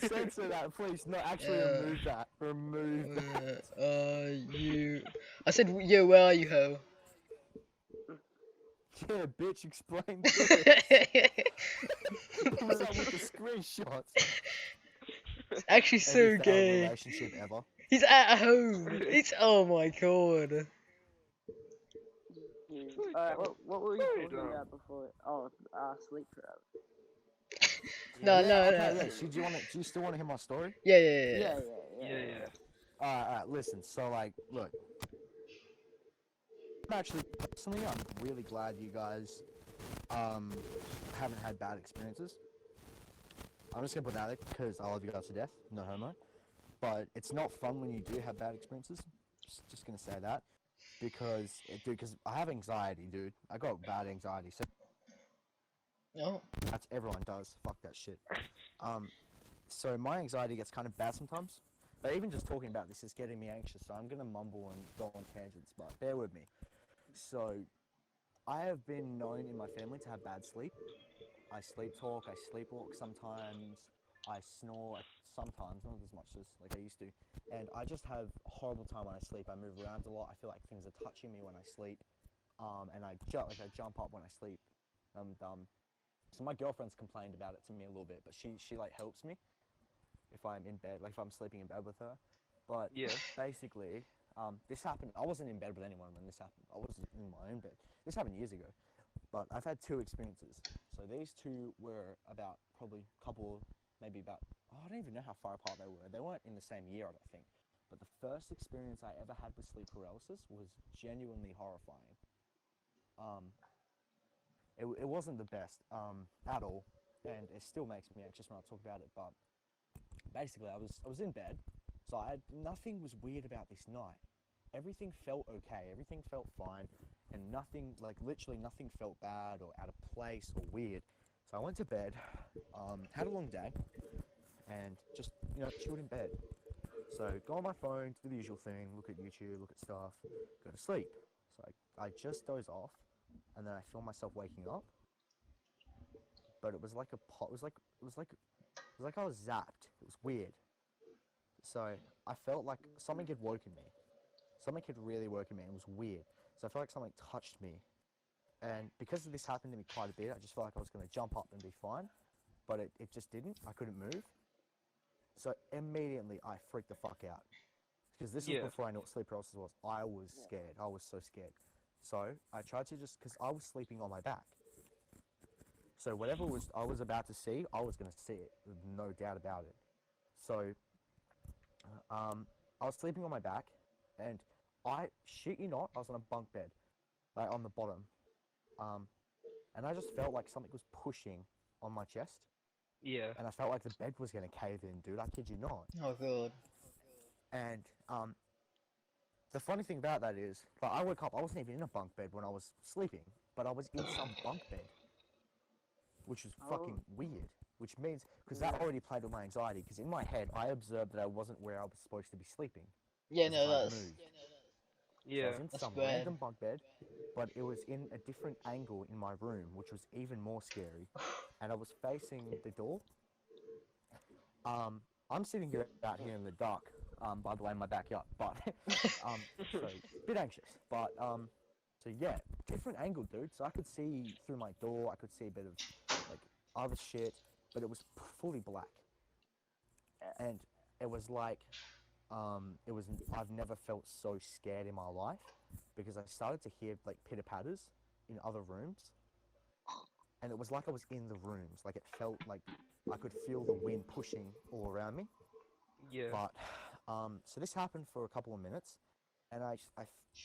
Censor that, please. No, actually remove that. Remove that. You. I said, yo, where are you, ho? Yeah, bitch, explain this. What's up with the screenshots? It's actually Every so failed gay. relationship ever. He's at home. It's oh my god. Alright, what were we Very talking dumb. about before? Oh, sleep paralysis. No, Yeah, no, okay, no. yeah. Do you still want to hear my story? Yeah. Yeah. Alright, listen. So like, look. Actually, personally, I'm really glad you guys haven't had bad experiences. I'm just gonna put that there because I love you guys to death, no homo. But it's not fun when you do have bad experiences. Just gonna say that because, because I have anxiety, dude. I got bad anxiety. So No. that's everyone does. Fuck that shit. So my anxiety gets kind of bad sometimes. But even just talking about this is getting me anxious. So I'm gonna mumble and go on tangents, but bear with me. So I have been known in my family to have bad sleep. I sleep talk, I sleepwalk sometimes, I snore sometimes, not as much as like I used to. And I just have a horrible time when I sleep. I move around a lot. I feel like things are touching me when I sleep. And I jump up when I sleep. So my girlfriend's complained about it to me a little bit, but she like helps me if I'm in bed, like if I'm sleeping in bed with her. But Yeah. basically, this happened. I wasn't in bed with anyone when this happened. I was in my own bed. This happened years ago. But I've had two experiences. So these two were about probably a couple, maybe about, I don't even know how far apart they were. They weren't in the same year, I don't think. But the first experience I ever had with sleep paralysis was genuinely horrifying. It wasn't the best at all, and it still makes me anxious when I talk about it. But basically, I was in bed, so nothing was weird about this night. Everything felt okay. Everything felt fine. And nothing, like literally nothing felt bad or out of place or weird. So I went to bed, had a long day, and just, chilled in bed. So go on my phone, do the usual thing, look at YouTube, look at stuff, go to sleep. So I just doze off, and then I feel myself waking up. But it was like it was like I was zapped. It was weird. So I felt like something had woken me. Something had really woken me, and it was weird. So I felt like something touched me. And because this happened to me quite a bit, I just felt like I was going to jump up and be fine. But it just didn't. I couldn't move. So immediately I freaked the fuck out. Because this was before I knew what sleep paralysis was. I was scared. I was so scared. So I tried to because I was sleeping on my back. So whatever I was about to see, I was going to see it. No doubt about it. So I was sleeping on my back. And I shit you not, I was on a bunk bed. Like on the bottom. And I just felt like something was pushing on my chest. Yeah. And I felt like the bed was going to cave in, dude. I kid you not. Oh god. And the funny thing about that is, like, I woke up, I wasn't even in a bunk bed when I was sleeping, but I was in some bunk bed, which was fucking weird. Which means, because that already played with my anxiety, because in my head, I observed that I wasn't where I was supposed to be sleeping. Yeah, as no, if I'd that's. moved. So I Yeah. was in That's some bad. random bunk bed, but it was in a different angle in my room, which was even more scary. And I was facing the door. I'm sitting here out here in the dark, by the way, in my backyard, but so a bit anxious, but so yeah, different angle, dude. So I could see through my door, I could see a bit of like other shit, but it was fully black, and it was like, I've never felt so scared in my life because I started to hear like pitter patters in other rooms, and it was like I was in the rooms, like it felt like I could feel the wind pushing all around me. Yeah. But so this happened for a couple of minutes, and I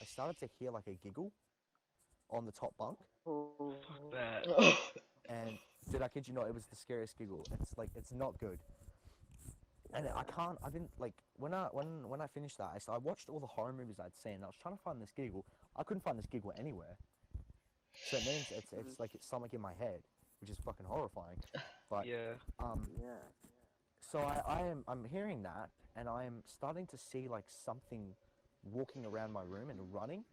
started to hear like a giggle on the top bunk, Fuck that. and dude, I kid you not, it was the scariest giggle. It's like it's not good, and I didn't like when I finished that. I watched all the horror movies I'd seen. I was trying to find this giggle. I couldn't find this giggle anywhere, so it means it's like it's something in my head, which is fucking horrifying. But Yeah. Yeah. so I'm hearing that, and I am starting to see like something walking around my room and running,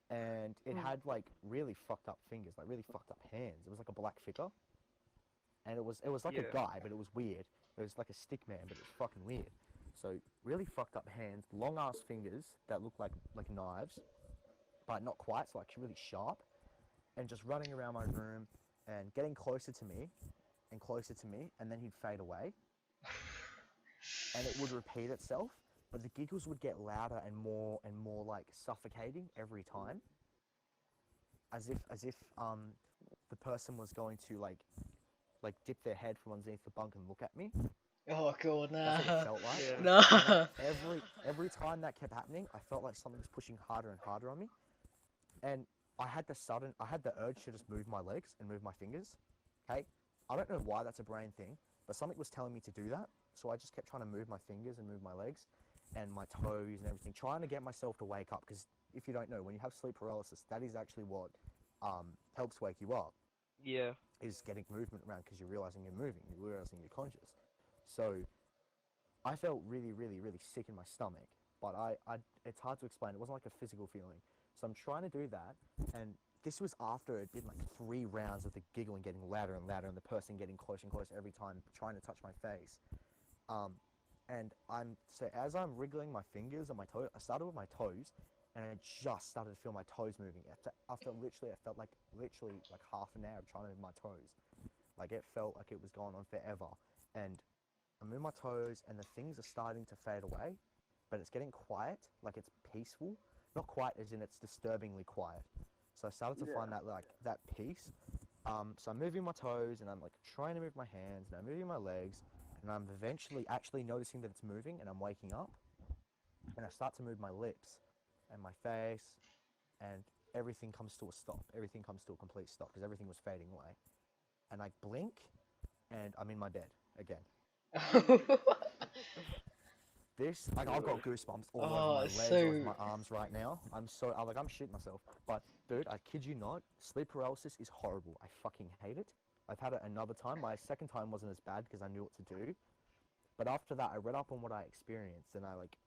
and it had like really fucked up fingers, like really fucked up hands. It was like a black figure, and it was like a Yeah. guy, but it was weird. It was like a stick man, but it was fucking weird. So really fucked up hands, long ass fingers that look like knives, but not quite, so like really sharp, and just running around my room and getting closer to me and closer to me, and then he'd fade away, and it would repeat itself, but the giggles would get louder and more like suffocating every time, as if the person was going to like dip their head from underneath the bunk and look at me. Oh god, That's what it nah. felt like. Yeah. Nah. Every time that kept happening, I felt like something was pushing harder and harder on me, and I had the urge to just move my legs and move my fingers. Okay, I don't know why that's a brain thing, but something was telling me to do that. So I just kept trying to move my fingers and move my legs, and my toes and everything, trying to get myself to wake up. Because if you don't know, when you have sleep paralysis, that is actually what helps wake you up. Yeah. Is getting movement around because you're realizing you're moving, you're realizing you're conscious. So I felt really, really, really sick in my stomach, but it's hard to explain. It wasn't like a physical feeling. So I'm trying to do that, and this was after it did like 3 rounds of the giggling getting louder and louder, and the person getting closer and closer every time, trying to touch my face. Um, and so as I'm wriggling my fingers and my toes, I started with my toes, and I just started to feel my toes moving. After literally, I felt like literally like half an hour of trying to move my toes. Like it felt like it was going on forever, and I move my toes, and the things are starting to fade away, but it's getting quiet, like it's peaceful. Not quiet as in it's disturbingly quiet. So I started to find that like that peace. So I'm moving my toes, and I'm like trying to move my hands, and I'm moving my legs, and I'm eventually actually noticing that it's moving, and I'm waking up, and I start to move my lips, and my face, and everything comes to a stop. Everything comes to a complete stop because everything was fading away. And I blink, and I'm in my bed again. This, like, I've got goosebumps all over Oh, my it's legs, all over so. my arms right now. I'm shitting myself. But, dude, I kid you not, sleep paralysis is horrible. I fucking hate it. I've had it another time. My second time wasn't as bad because I knew what to do. But after that, I read up on what I experienced, and I, like,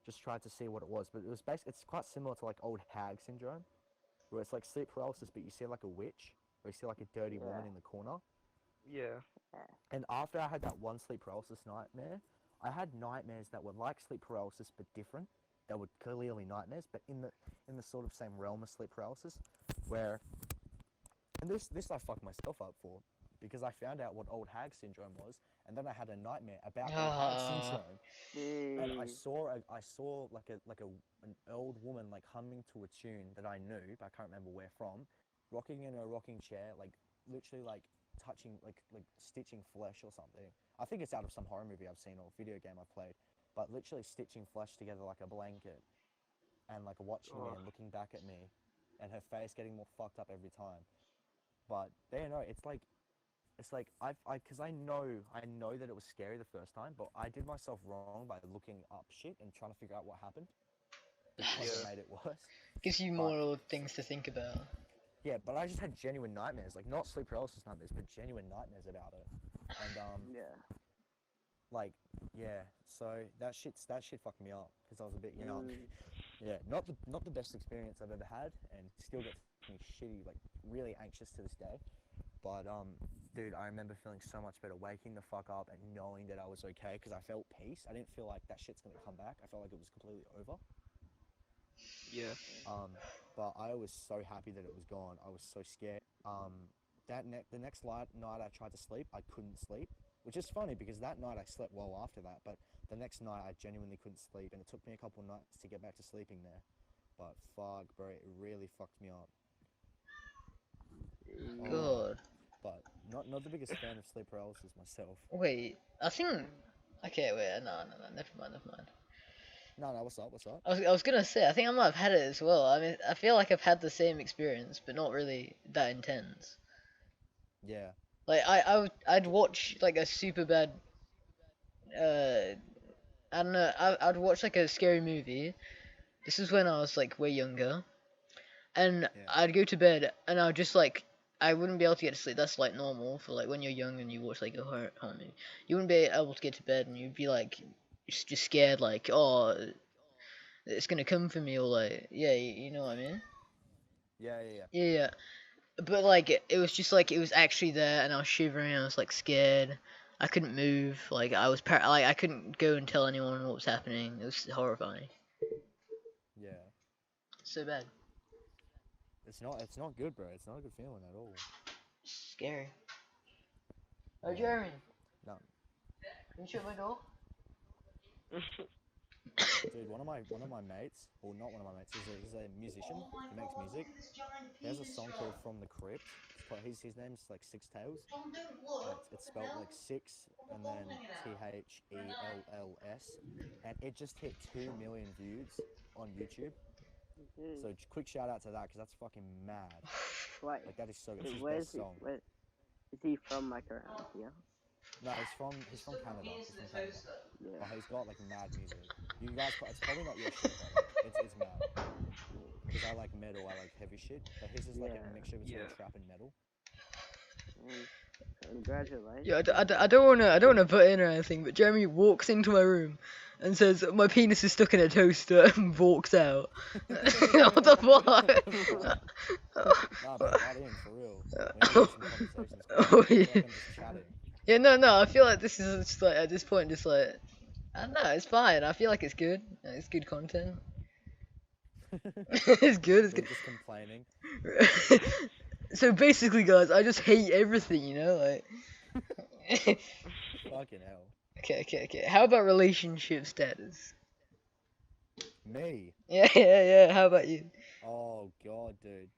just tried to see what it was. But it's quite similar to, like, old hag syndrome, where it's like sleep paralysis, but you see, like, a witch, or you see, like, a dirty woman in the corner. Yeah. And after I had that one sleep paralysis nightmare, I had nightmares that were like sleep paralysis but different. That were clearly nightmares, but in the sort of same realm as sleep paralysis, where and this I fucked myself up for because I found out what old hag syndrome was, and then I had a nightmare about old hag Ah. syndrome, and I saw like an old woman like humming to a tune that I knew, but I can't remember where from, rocking in a rocking chair, like literally like touching like stitching flesh or something. I think it's out of some horror movie I've seen or video game I've played, but literally stitching flesh together like a blanket, and like watching me Oh. and looking back at me, and her face getting more fucked up every time. But they don't know. It's like because I know that it was scary the first time, but I did myself wrong by looking up shit and trying to figure out what happened because it Yeah. made it worse. Gives you But more things to think about. yeah, but I just had genuine nightmares, like not sleep paralysis nightmares, but genuine nightmares about it. And Yeah. like, yeah. So that shit fucked me up because I was a bit young. Mm. Yeah, not the best experience I've ever had, and still gets me shitty, like really anxious to this day. But dude, I remember feeling so much better, waking the fuck up and knowing that I was okay because I felt peace. I didn't feel like that shit's gonna come back. I felt like it was completely over. Yeah. Um, but I was so happy that it was gone. I was so scared. The next night I tried to sleep, I couldn't sleep, which is funny because that night I slept well after that. But the next night I genuinely couldn't sleep, and it took me a couple nights to get back to sleeping there. But fuck, bro, it really fucked me up. Oh, God. but not the biggest fan of sleep paralysis myself. Wait, I think. Okay, wait, no, never mind, never mind. No, no, what's up? What's up? I was gonna say, I think I might have had it as well. I mean, I feel like I've had the same experience, but not really that intense. Yeah, Like, I'd watch, like, a super bad, uh, I don't know, I'd watch, like, a scary movie. This is when I was, like, way younger. And yeah, I'd go to bed, and I'd just, like, I wouldn't be able to get to sleep. That's, like, normal for, like, when you're young and you watch, like, a horror movie. You wouldn't be able to get to bed, and you'd be, like, just scared, like, oh, it's gonna come for me, or, like, yeah, you know what I mean? yeah. Yeah, yeah. But like it was just like it was actually there, and I was shivering. I was like scared. I couldn't move. Like I was like I couldn't go and tell anyone what was happening. It was horrifying. Yeah. So bad. It's not good, bro. It's not a good feeling at all. Scary. Oh, Yeah. Jeremy, No, can you shut my door? dude, one of my mates, or not one of my mates, he's a musician. He makes music. He has a song called "From the Crypt." His name's like Six Tails. It's spelled like six and then Thells, and it just hit 2 million views on YouTube. Mm. So quick shout out to that because that's fucking mad. Wait, Like that is so. It's his where's best he? song. Where is he from? Like around here? No, he's from Canada. He's from Canada, Yeah. but he's got like mad music. You guys, it's probably not your shit, but like it's mad. Because I like metal, I like heavy shit, but his is like a Yeah. mixture between Yeah. trap and metal. Um, congratulations. Yeah, I don't wanna butt in or anything, but Jeremy walks into my room and says my penis is stuck in a toaster and walks out. What the Fuck. fuck? Nah, bro, butt in for real. We need to get some conversations going. Oh, I feel yeah. like I'm just chatting. Yeah, no. I feel like this is just like at this point, just like I don't know. It's fine. I feel like it's good. It's good content. It's good. It's We're good. just complaining. So basically, guys, I just hate everything. You know, like. Fucking hell. Okay. How about relationship status? Me? Yeah. How about you? Oh god, dude.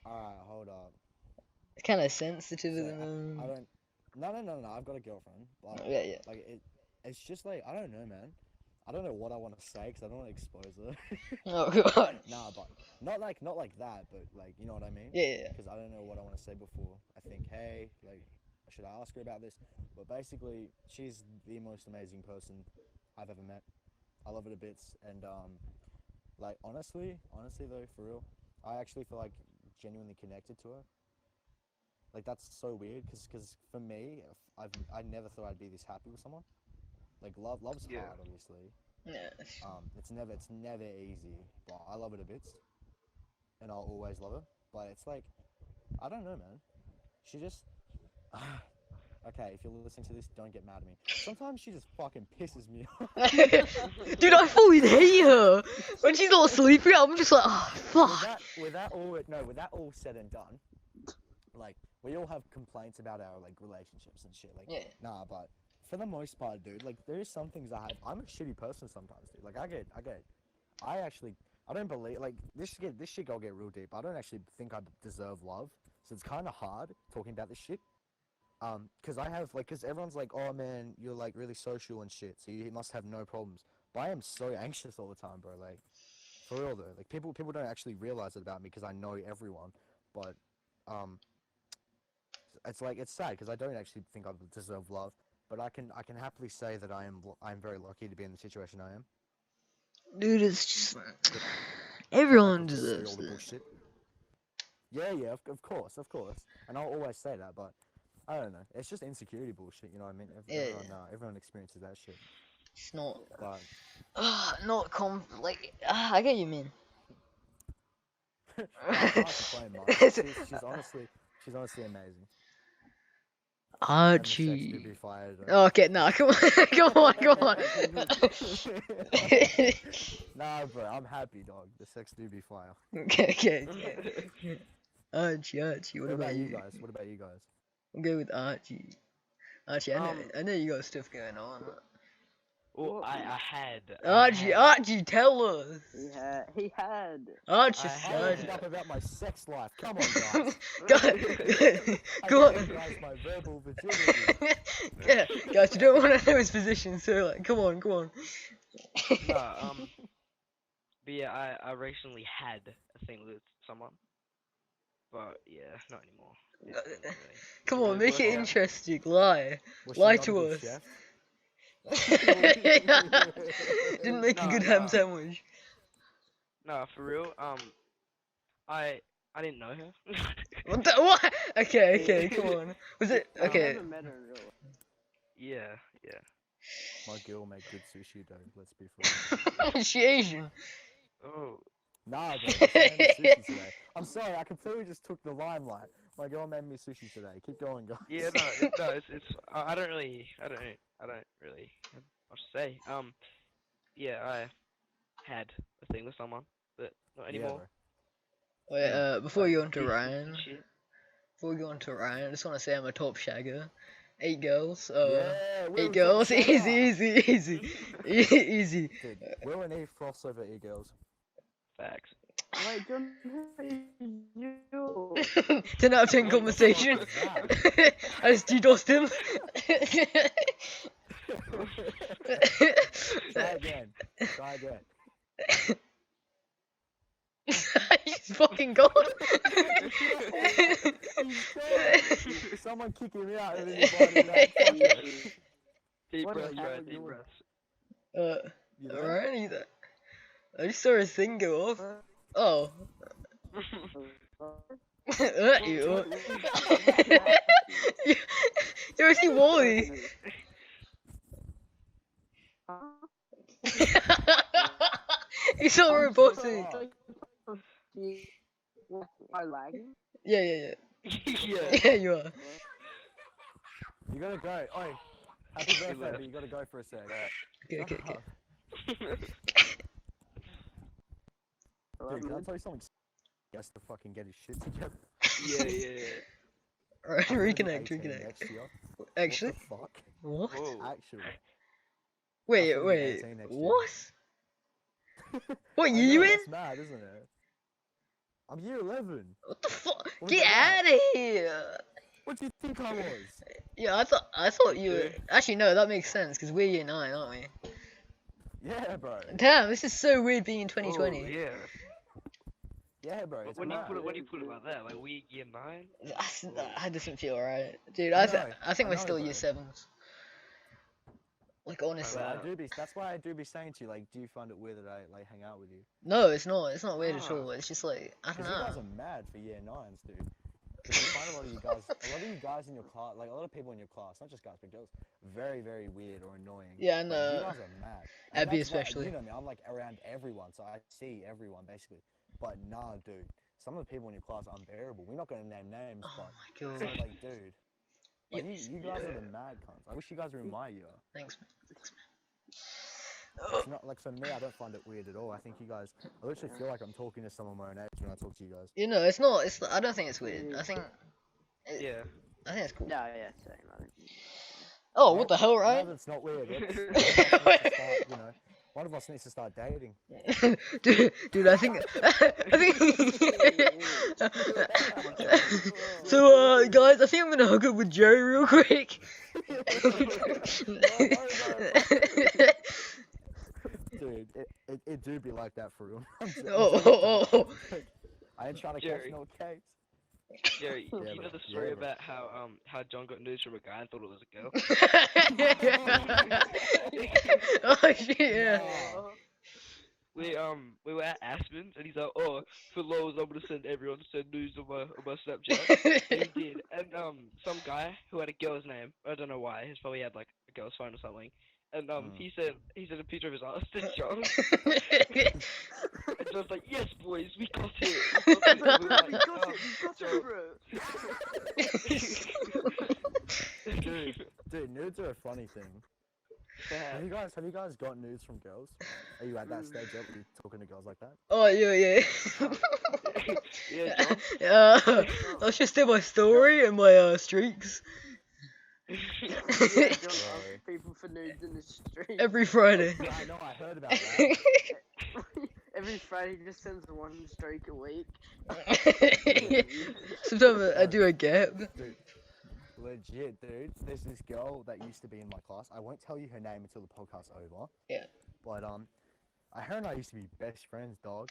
Alright, hold up. It's kind of sensitive So at the I moment. don't. No. I've got a girlfriend, but Yeah. like it's just like I don't know, man. I don't know what I want to say because I don't want to expose her. Oh god. Nah, but not like that, but like you know what I mean? Yeah. Because I don't know what I want to say before. I think, hey, like, should I ask her about this? But basically, she's the most amazing person I've ever met. I love her to bits, and like honestly though, for real, I actually feel like genuinely connected to her. Like that's so weird, because for me, I never thought I'd be this happy with someone. Like love's Yeah. hard, obviously. Yeah. It's never easy, but I love her to bits, and I'll always love her. But it's like I don't know, man. She just okay. If you're listening to this, don't get mad at me. Sometimes she just fucking pisses me off. Dude, I fucking hate her. When she's all sleepy, I'm just like, oh with fuck. that with that all no with that all said and done, like we all have complaints about our like relationships and shit. Like Yeah. nah, but for the most part, dude, like there is some things I have. I'm a shitty person sometimes, dude. Like I actually I don't believe like this shit gonna get real deep. I don't actually think I deserve love, so it's kind of hard talking about this shit. Cause I have like, cause everyone's like, oh man, you're like really social and shit, so you must have no problems. But I am so anxious all the time, bro. Like, for real though. Like people don't actually realize it about me because I know everyone. But, um, it's like it's sad because I don't actually think I deserve love. But I can happily say that I'm very lucky to be in the situation I am. Dude, it's just But can't like everyone obviously deserves all the it. bullshit. Yeah, of course, and I'll always say that. But I don't know. It's just insecurity bullshit. You know what I mean? Yeah. Everyone experiences that shit. It's not. But Not like. I get you mean. I can't complain much. She's honestly amazing. And the sex do be Archie. fire though. Okay, nah, come on, come on, come on. Nah, bro, I'm happy, dog. The sex do be fire. Okay. Archie, what What about about you you? guys? What about you guys? I'll go with Archie. Archie, I know you got stuff going on. Well, I had. Archie, tell us. He had. Archie, I I opened had- up about my sex life. Come on, guys. I Go gave you guys my verbal virginity. Yeah, guys, you don't want to know his position, so like, come on. Nah, but yeah, I recently had a thing with someone, but yeah, not anymore. It didn't really- Come didn't on, really make it work out. interesting. Lie Was Lie she not a to good us. chef? Didn't make a Nah, good ham nah. sandwich. Nah, for real. I didn't know her. What? Okay, come on. Was it I've okay? never met her in real life. Yeah. My girl make good sushi though. Let's be for real. Is she Asian? Oh. Nah, bro. She made me sushi today. I'm sorry. I completely just took the limelight. My girl made me sushi today. Keep going, guys. Yeah, no, it's. I don't really have much to say. Yeah, I had a thing with someone, but not Yeah, anymore. bro. Wait, before Like, you go on to distance Ryan, and shit. I just want to say I'm a top shagger. 8 girls. Yeah, we're 8 a girls. top shagger. Easy. Dude, we'll need crossover e-girls. Facts. Wait, John, you. 10 out of 10 What the conversation. fuck is I just DDoSed him. Try again. He's fucking gone. Someone kick him out and then invite him back. Fuck it. Deep What breaths, the hell right? are Deep you breaths. You there? Ryan, are you there? I just saw his thing go off. Oh. You. Yo, is he Wally? He's so robotic. I lagging? Yeah. Yeah. Yeah, you are. You gotta go. Oi, happy birthday, but you gotta go for a sec. Okay. Dude, can I tell you something? He has to fucking get his shit together. Yeah. Alright, I'm gonna be reconnect. 18 next year. Actually? What the fuck? What? Whoa. Actually. Wait, I'm gonna be 18 next year. what? What I year know, you in? That's mad, isn't it? I'm year 11. What the fuck? What Get was that? out of here! What do you think I was? Yeah, I thought you were. Okay. Actually, no, that makes sense because we're year 9, aren't we? Yeah, bro. Damn, this is so weird being in 2020. Oh, yeah. Yeah, bro. But It's when you mad. put it like that, like we year 9. That doesn't feel right, dude. I I know, think I we're know, still bro. year 7s. Like honestly, Wow. That's why I do be saying to you, like, do you find it weird that I like hang out with you? no, it's not. It's not weird at Ah. all. It's just like I don't Because you guys know. are mad for year 9s, dude. Because you find a lot of you guys in your class, like a lot of people in your class, not just guys but girls, very, very weird or annoying. Yeah, I Like, know. you guys are mad. Abby that's why- especially. you know me, I'm like around everyone, so I see everyone basically. But nah, dude, some of the people in your class are unbearable. We're not gonna name names, Oh but my god. so, like, dude, like Yeah. you guys are the mad cunts. I wish you guys were in my year. Thanks, man. It's not like for me, I don't find it weird at all. I think you guys, I literally feel like I'm talking to someone my own age when I talk to you guys. You know, it's not. I don't think it's weird. I think Yeah. it's cool. Yeah, same. Oh, what the hell, No, right? that's not weird. It's, one of us needs to start dating. dude, I think. So, guys, I think I'm gonna hook up with Joe real quick. Dude, it do be like that for real. Oh. I ain't trying to catch Jerry. no case. Yeah, Yeah, you know bro. the story Yeah, bro. about how John got news from a guy and thought it was a girl? Oh shit, yeah. Nah. we were at Aspen's, and he's like, oh, for lows, I'm gonna send everyone to send news on my Snapchat, and he did, and some guy who had a girl's name, I don't know why, he's probably had like a girl's phone or something, and Mm. he sent a picture of his ass to John, and John's like, yes, boys, we got it, we got it, and we were like, You got it, you got John. it, bro. Dude, nudes are a funny thing. Have you guys got nudes from girls? Are you at that stage yet? Are you talking to girls like that? Oh yeah. Yeah, John. I'll just do my story and my streaks Yeah, John Bro. asks people for nudes in the street. every Friday. Yeah, I know. I heard about that. Every Friday he just sends one streak a week. Sometimes I do a gap. Dude, legit, dude. There's this girl that used to be in my class. I won't tell you her name until the podcast's over. Yeah. But her and I used to be best friends, dog.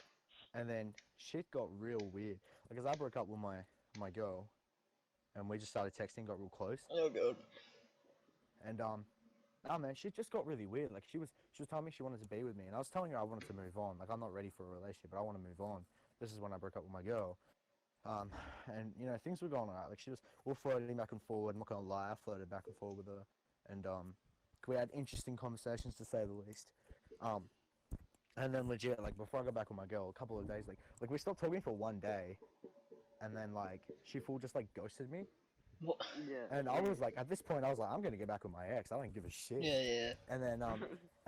And then shit got real weird. Because I broke up with my girl, and we just started texting, got real close. Oh god. And nah, man, shit just got really weird. Like she was telling me she wanted to be with me, and I was telling her I wanted to move on. Like I'm not ready for a relationship, but I want to move on. This is when I broke up with my girl. And you know things were going alright. Like we were flirting back and forward. I'm not gonna lie, I flirted back and forward with her, and we had interesting conversations to say the least. And then legit, like before I got back with my girl, a couple of days, like we stopped talking for one day, and then like she full just like ghosted me. What? Yeah. And I was like, at this point, I was like, I'm gonna get back with my ex. I don't give a shit. Yeah. And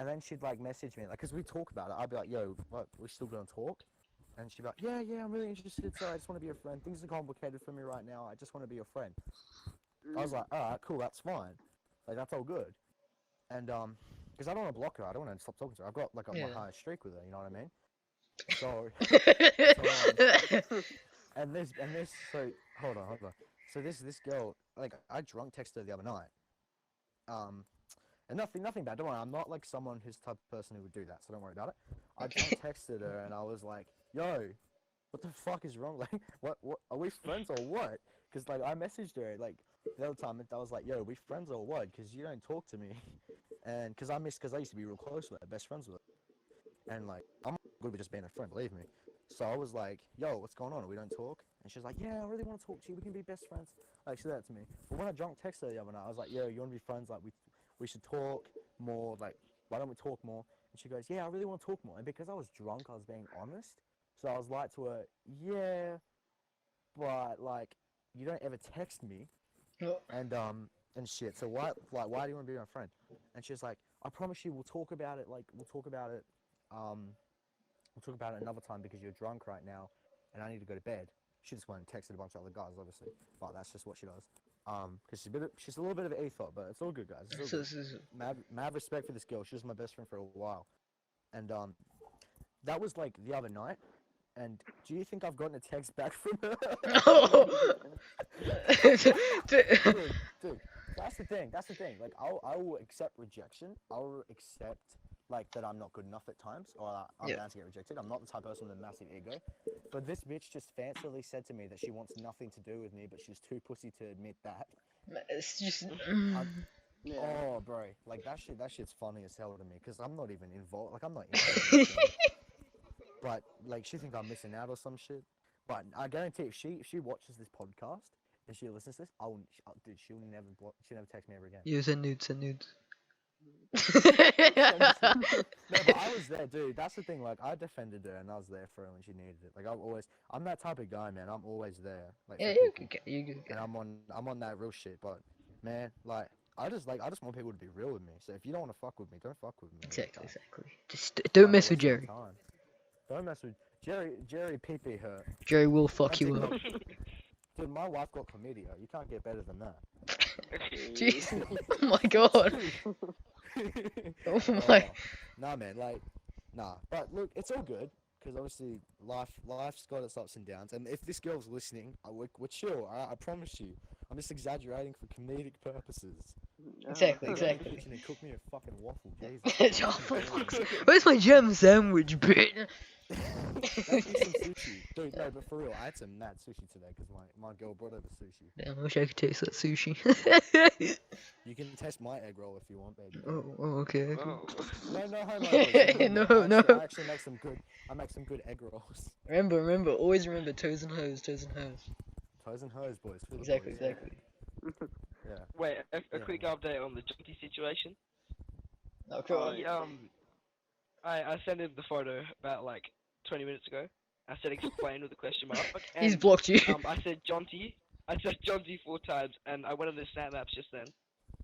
then she'd like message me, like, cause we talk about it. I'd be like, yo, what? We're still gonna talk? And she'd be like, yeah, I'm really interested. So I just want to be a friend. Things are complicated for me right now. I just want to be a friend. I was like, all right, cool, that's fine. Like that's all good. And because I don't want to block her. I don't want to stop talking to her. I've got like my Yeah. high streak with her. You know what I mean? So and this so hold on. So this girl, like I drunk texted her the other night. And nothing bad. Don't worry, I'm not like someone who's the type of person who would do that, so don't worry about it. I drunk texted her and I was like, yo, what the fuck is wrong? Like, what are we friends or what? Because like I messaged her like the other time and I was like, yo, are we friends or what? Because you don't talk to me. And because I used to be real close with her, best friends with her. And like, I'm good with just being a friend, believe me. So I was like, yo, what's going on? We don't talk? And she was like, yeah, I really want to talk to you. We can be best friends. Like, she said that to me. But when I drunk texted her the other night, I was like, yo, you want to be friends? Like, we should talk more. Like, why don't we talk more? And she goes, yeah, I really want to talk more. And because I was drunk, I was being honest. So I was like to her, yeah, but like, you don't ever text me. And shit. So why do you want to be my friend? And she's like, I promise you, we'll talk about it. Like, we'll talk about it another time because you're drunk right now, and I need to go to bed. She just went and texted a bunch of other guys, obviously, but that's just what she does. Because she's a little bit of an ethot, but it's all good, guys. It's all good. Mad respect for this girl. She was my best friend for a while, and that was like the other night. And do you think I've gotten a text back from her? Dude, that's the thing. Like, I will accept rejection. I will accept like that I'm not good enough at times, or I'm bound to get rejected. I'm not the type of person with a massive ego. But this bitch just fancily said to me that she wants nothing to do with me, but she's too pussy to admit that. It's just. Yeah. Oh, bro, like that shit's funny as hell to me because I'm not even involved. Like I'm not. But like she thinks I'm missing out or some shit. But I guarantee if she watches this podcast and she listens to this, dude, she'll never text me ever again. You send nudes. No, but I was there, dude. That's the thing. Like I defended her and I was there for her when she needed it. Like I'm that type of guy, man. I'm always there. Like Yeah, for you people. good guy. You good guy. And I'm on that real shit. But man, like I just want people to be real with me. So if you don't want to fuck with me, don't fuck with me. Exactly. Just don't mess with waste your Jerry. time. Don't mess with Jerry pee hurt. Jerry will fuck you up. Dude, my wife got chlamydia. You can't get better than that. Jeez. Oh my god. Oh my. Nah, man. Like, nah. But look, it's all good because obviously life's got its ups and downs. And if this girl's listening, we're chill. I promise you. I'm just exaggerating for comedic purposes. Exactly, Hey, go in the exactly. kitchen and cook me a fucking waffle, Jesus. Where's my jam sandwich, bit? That'd be some sushi. Dude, no, but for real, I had some mad sushi today because my girl brought over sushi. Damn, I wish I could taste that sushi. You can test my egg roll if you want, baby. Okay. Oh. No homo, boys. No, No. no. I actually make some good. I make some good egg rolls. Remember, always remember toes and hose, toes and hose. Toes and hose, boys. For the Exactly, boys. exactly. Yeah. Wait, a Yeah. quick update on the Jonty situation. Oh, cool. He, I sent him the photo about like 20 minutes ago. I said explain with a question mark. And, He's blocked you. I said Jonty 4 times, and I went on the snap maps just then,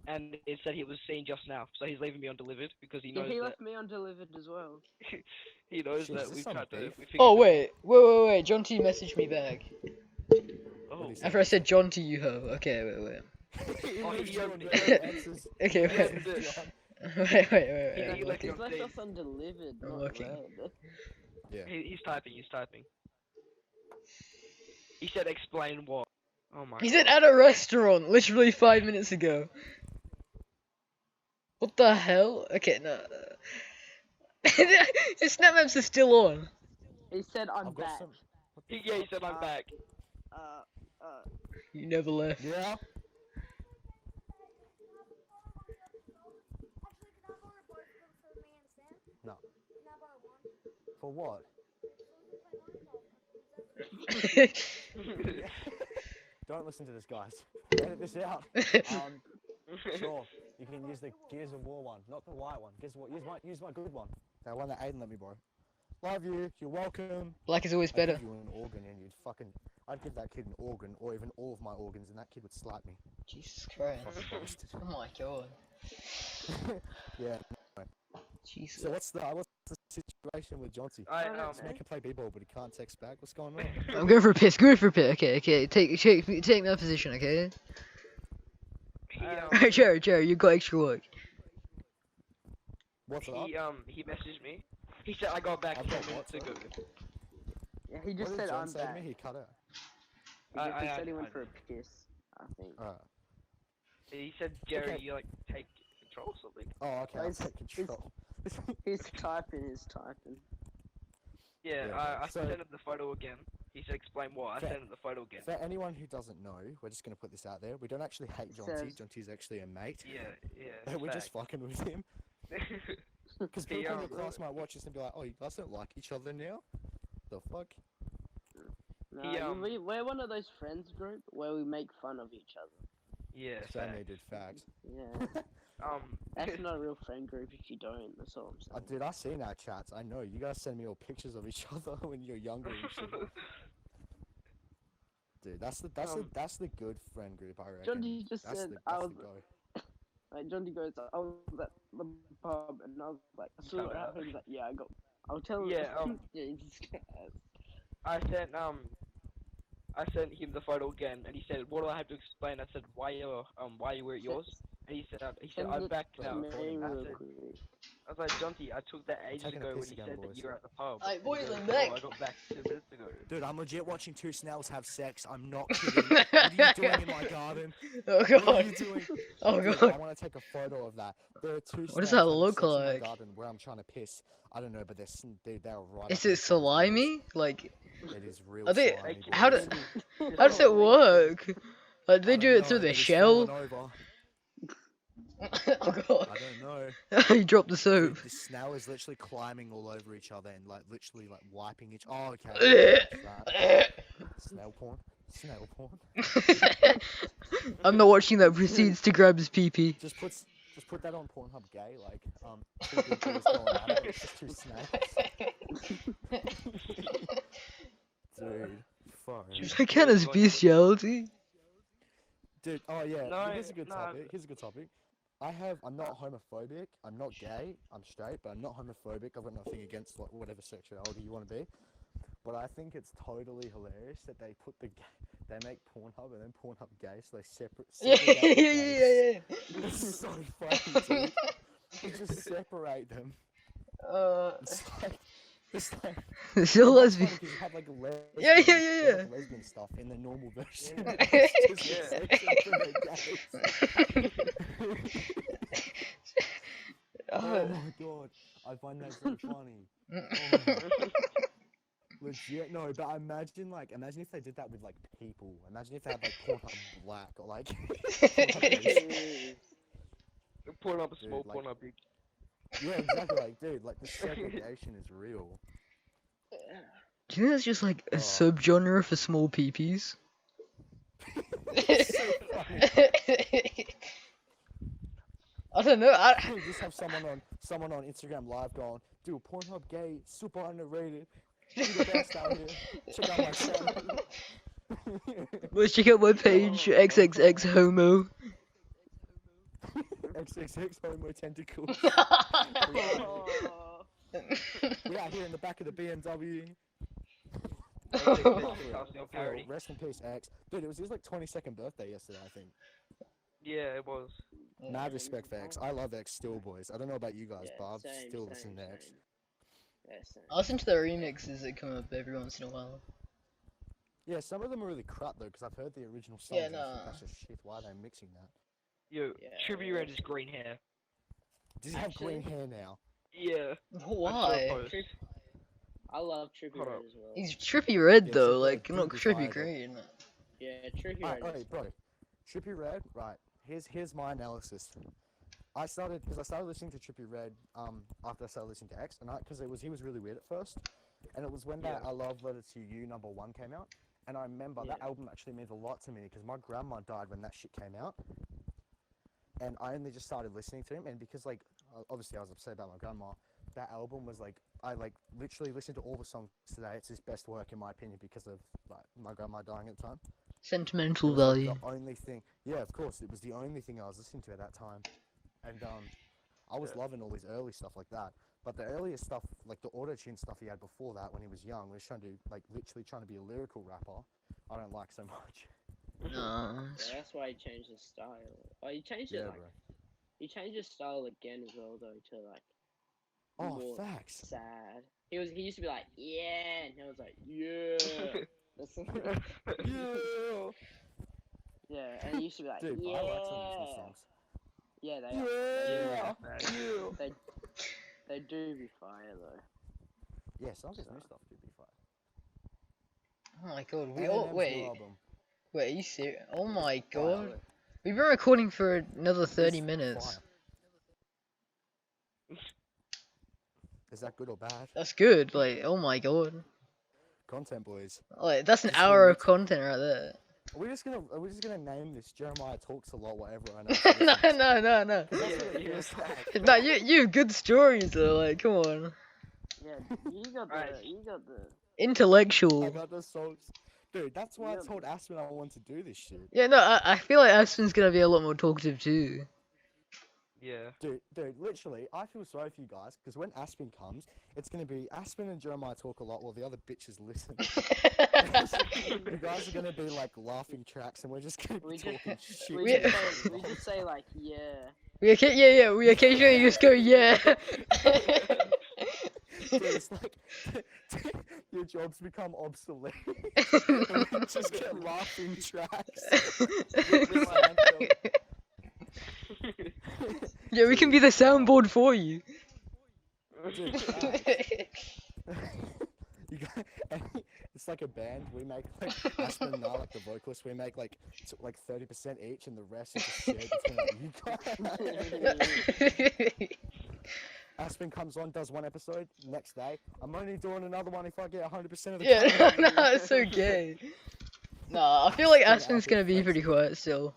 and it said he was seen just now, so he's leaving me undelivered because he Yeah, knows he that left me undelivered as well. he knows Shit, that is this we've some tried to. beef? We figured Oh, it wait. John T messaged me back. out. What'd he say? After I said John T, you ho. Okay, wait. Oh, he answers. Okay, He wait. left it. Wait. He I'm left looking. He's left update. us undelivered, I'm not looking. read. Yeah. He's typing. He said explain what? Oh my He god. said at a restaurant, literally 5 minutes ago. What the hell? Okay, no. His snap maps are still on. He said, I'm I've got back. some. What the He fuck? said I'm back. You never left. Yeah. No. For what? Don't listen to this, guys. Edit this out. Sure. You can use the Gears of War one, not the white one. Use my good one. That one that Aiden let me borrow. Love you. You're welcome. Black is always I'd better. give you an organ and I'd give that kid an organ or even all of my organs and that kid would slap me. Jesus Christ. Fucking bastard. Oh my god. Yeah. Jesus. So what's the situation with Johnsy? I Just make him play b-ball, but he can't text back. What's going on? I'm going for a piss. Okay. Take that position, okay? Alright, Jared, you got extra work. What's up? He messaged me. He said I got back I've 10 got minutes what, ago. Yeah, he What just did said, John I'm say to back. me? He cut out. He said he I went for a piss, I think. Alright. He said Jerry, Okay. you like take control or something. Oh, okay. I'll Guys, take control. He's typing. Yeah, Yeah, I so- sent him the photo again. He said explain what. I Fair. sent him the photo again. For anyone who doesn't know, we're just gonna put this out there. We don't actually hate John T. Says- John T's actually a mate. Yeah. We're just fucking with him. Because He, people in your um, class might watch this and be like, oh, you guys don't like each other now? The fuck? No, we're one of those friends group where we make fun of each other. Yeah. Same they did, facts. Yeah, that's not a real friend group if you don't. That's all I'm saying. Dude, I seen our chats. I know. You guys send me all pictures of each other when you're younger and shit. Dude, that's the good friend group, I reckon. John D just That's said the, I that's was the go. like John D goes, I was at the pub and I was like, I saw what happened. He's like, yeah, I'll tell Yeah, yeah, I sent him the photo again, and he said, "What do I have to explain?" I said, "Why you were at yours?" And he said, "I'm back now." I was like, "Jonty, I took that ages taking a ago when piss you again, said that boys. you were at the pub." Alright, boys, He goes, I'm back. "Oh, I got back 2 minutes ago." Dude, I'm legit watching two snails have sex. I'm not kidding. What are you doing in my garden? Oh What are god. you doing? Oh Dude, god. I want to take a photo of that. There are two What does snails that having look sex in my like? garden where I'm trying to piss. I don't know, but they're right. Is up in it the front of the walls. salami? Like, It is real are they? slimy, How boys. does it work? Like, do they I do don't it through know, the but it's shell? fallen over. Oh god. I don't know. You dropped the soap. Dude, the snail is literally climbing all over each other and like literally like wiping each. Oh, okay. Snail porn. Snail porn. I'm not watching that proceeds to grab his pee. Just put that on Pornhub gay, like two big boys going at it. It's just two snails. Dude, fuck. I can't as bestiality. Dude, oh yeah. No, Here's a good no. topic. I'm not homophobic. I'm not gay. I'm straight, but I'm not homophobic. I've got nothing against like whatever sexuality you want to be. But I think it's totally hilarious that they they make Pornhub and then Pornhub gay, so they Yeah. separate the gays. It's so funny, dude. You just separate them. It's like It's like It's still and that's lesbian. funny because you have like lesbian, Yeah, they yeah, have like lesbian stuff in the normal version. It's just Yeah. a section for the gays. Oh my god, I find that so funny. Oh, legit. No, but imagine if they did that with like people. Imagine if they had like Pornhub Black or like Pornhub Basic. Porn up a Dude, small, like- porn up big. Yeah, exactly. Like, dude, like the segregation is real. Do you think that's just like a Oh. subgenre for small peepees? It's so funny. I don't know. You just have someone on Instagram Live going, dude, Pornhub gay, super underrated. You're the best out here. Check out my channel. Let's check out my page, XXX homo. XXX homo tentacles. Oh. We out here in the back of the BMW. Calcium parody. Rest in peace, X. Dude, it was his like 22nd birthday yesterday, I think. Yeah, it was. Mad respect for X. I love X still, boys. I don't know about you guys, but I've still listened to X. Yeah, same. I listen to the remixes that come up every once in a while. Yeah, some of them are really crap though, because I've heard the original songs. Yeah, and I think no. that's just shit. Why are they mixing that? Yo, Yeah, Trippy Red is green hair. Does he have green hair now? Yeah. Why? I love Trippy Hold Red up. as well. He's trippy red Yeah, though, Trippy like Red not do be trippy fire, though. green. Yeah, Trippy Alright, Red. is- bro. Trippy Red, right. Here's my analysis. I started listening to Trippy Red after I started listening to X, and because he was really weird at first, and it was when that Yeah. I Love Letter to You #1 came out, and I remember that Yeah. album actually means a lot to me because my grandma died when that shit came out, and I only just started listening to him, and because like obviously I was upset about my grandma, that album was like I like literally listened to all the songs today. It's his best work in my opinion because of like my grandma dying at the time. Sentimental It was, like, value. the only thing. Yeah, of course, it was the only thing I was listening to at that time, and I was Yeah. loving all his early stuff like that. But the earlier stuff, like the auto-tune stuff he had before that when he was young, when he was trying to like literally trying to be a lyrical rapper, I don't like so much. No. Yeah, that's why he changed his style. Oh, he changed it Yeah, like he changed his style again as well though to like bro. Oh, more facts. sad. He used to be like yeah, and he was like yeah. That's Yeah. yeah, and he used to be like Dude, yeah. I like some of his new songs. Yeah, they are. Yeah. They do be fire though. Yeah, some of his new stuff do be fire. Oh my god. We Eminem's all new wait. album. Wait, are you serious? Oh my Fire. god. We've been recording for another 30 It's minutes. fire. Is that good or bad? That's good. Like, oh my god. Content, boys. Like, that's an Just hour of remix it. content right there. Are we just gonna name this Jeremiah Talks a Lot, whatever I know. No. That's Yeah, what it yeah. feels like. No, you have good stories though. Like, come on. Yeah, you got Right. the I Intellectual. got the songs. Dude, that's why I Yeah. told Aspen I want to do this shit. Yeah, no, I feel like Aspen's gonna be a lot more talkative too. Yeah. Dude, literally, I feel sorry for you guys, because when Aspen comes, it's gonna be Aspen and Jeremiah talk a lot while the other bitches listen. You guys are gonna be like laughing tracks, and we're just gonna be We just- talking shit. we We- just say like yeah. we occasionally just go yeah. Dude, it's like your jobs become obsolete. And we just get laughing tracks. Yeah, we can be the soundboard for you. Dude, facts. You got, it's like a band. We make like Aspen and I, like the vocalist. We make like 30% each, and the rest is just shared between like, you guys. Aspen comes on, does one episode. Next day, I'm only doing another one if I get 100% of the. Yeah, content. no, it's so gay. Nah, I feel like Just get Aspen's out gonna there be pretty flexible. quiet still.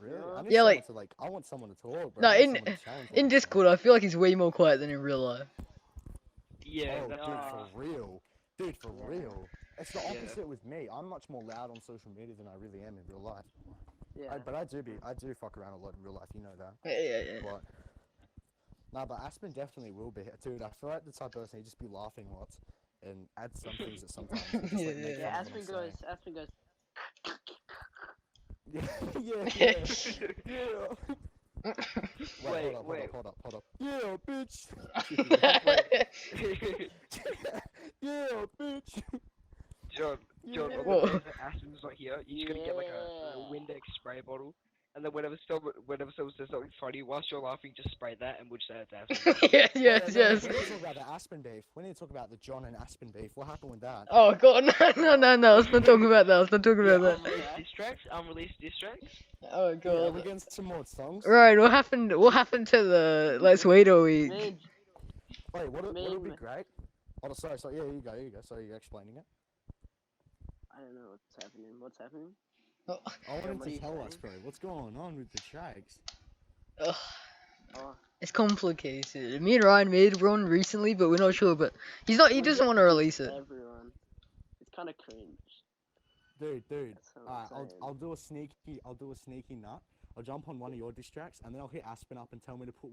Really? I need Yeah, someone like- to like. I want someone to talk. Bro. No, I want in- someone to challenge In me. Discord, I feel like he's way more quiet than in real life. Yeah. Oh, that's dude, right. for real. Dude, for Yeah. real. It's the Yeah. opposite with me. I'm much more loud on social media than I really am in real life. Yeah. But I do fuck around a lot in real life. You know that. Yeah. But nah, but Aspen definitely will be. Dude, I feel like the type of person he'd just be laughing lots and add some things that sometimes would just, like, Yeah, make Yeah, fun of what I'm Aspen goes. saying. Yeah, yeah. Wait, Wait. hold up. Yeah, bitch. Wait. Yeah, bitch. John, on the Whoa. days that Aspen's not here, you're just gonna get like a Windex spray bottle, and then whenever someone says something funny, whilst you're laughing, just spray that and we'll say it's Aspen. Yes, Oh, yes, yeah, no, yes. we need to talk about the Aspen beef. We need to talk about the John and Aspen beef. What happened with that? Oh god, no, let's not talk about that, let's not talk Yeah, about that. unreleased diss tracks. Oh Dude, are we god. getting some more songs? Right, what happened to the Let's Wait a Week? Me Wait, what would Me- be great? Oh, sorry, yeah, you go. So you're explaining it. I don't know what's happening. What's happening? I what wanted are to you tell us, saying? bro, what's going on with the tracks? Ugh, Oh, it's complicated. Me and Ryan made one recently, but we're not sure. But he we doesn't just want to release diss it. Everyone. It's kind of cringe. Dude, That's what I'm alright, saying. I'll do a sneaky nut. I'll jump on one of your diss tracks, and then I'll hit Aspen up and tell me to put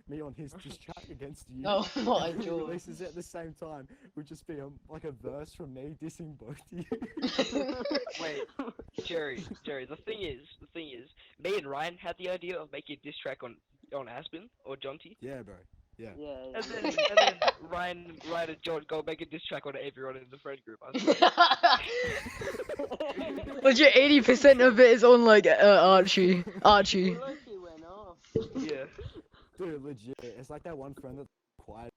me on his diss track against you. Oh my And he god. releases it at the same time. Would just be like a verse from me dissing both of you. Wait, Jerry, the thing is, me and Ryan had the idea of making a diss track on Aspen or Jonty, Yeah, bro. Yeah. Yeah. and then Ryan and John go make a diss track on everyone in the friend group. I swear. Legit, 80% of it is on like Archie. Archie. Loki went off. Yeah. Dude, legit. It's like that one friend that's quiet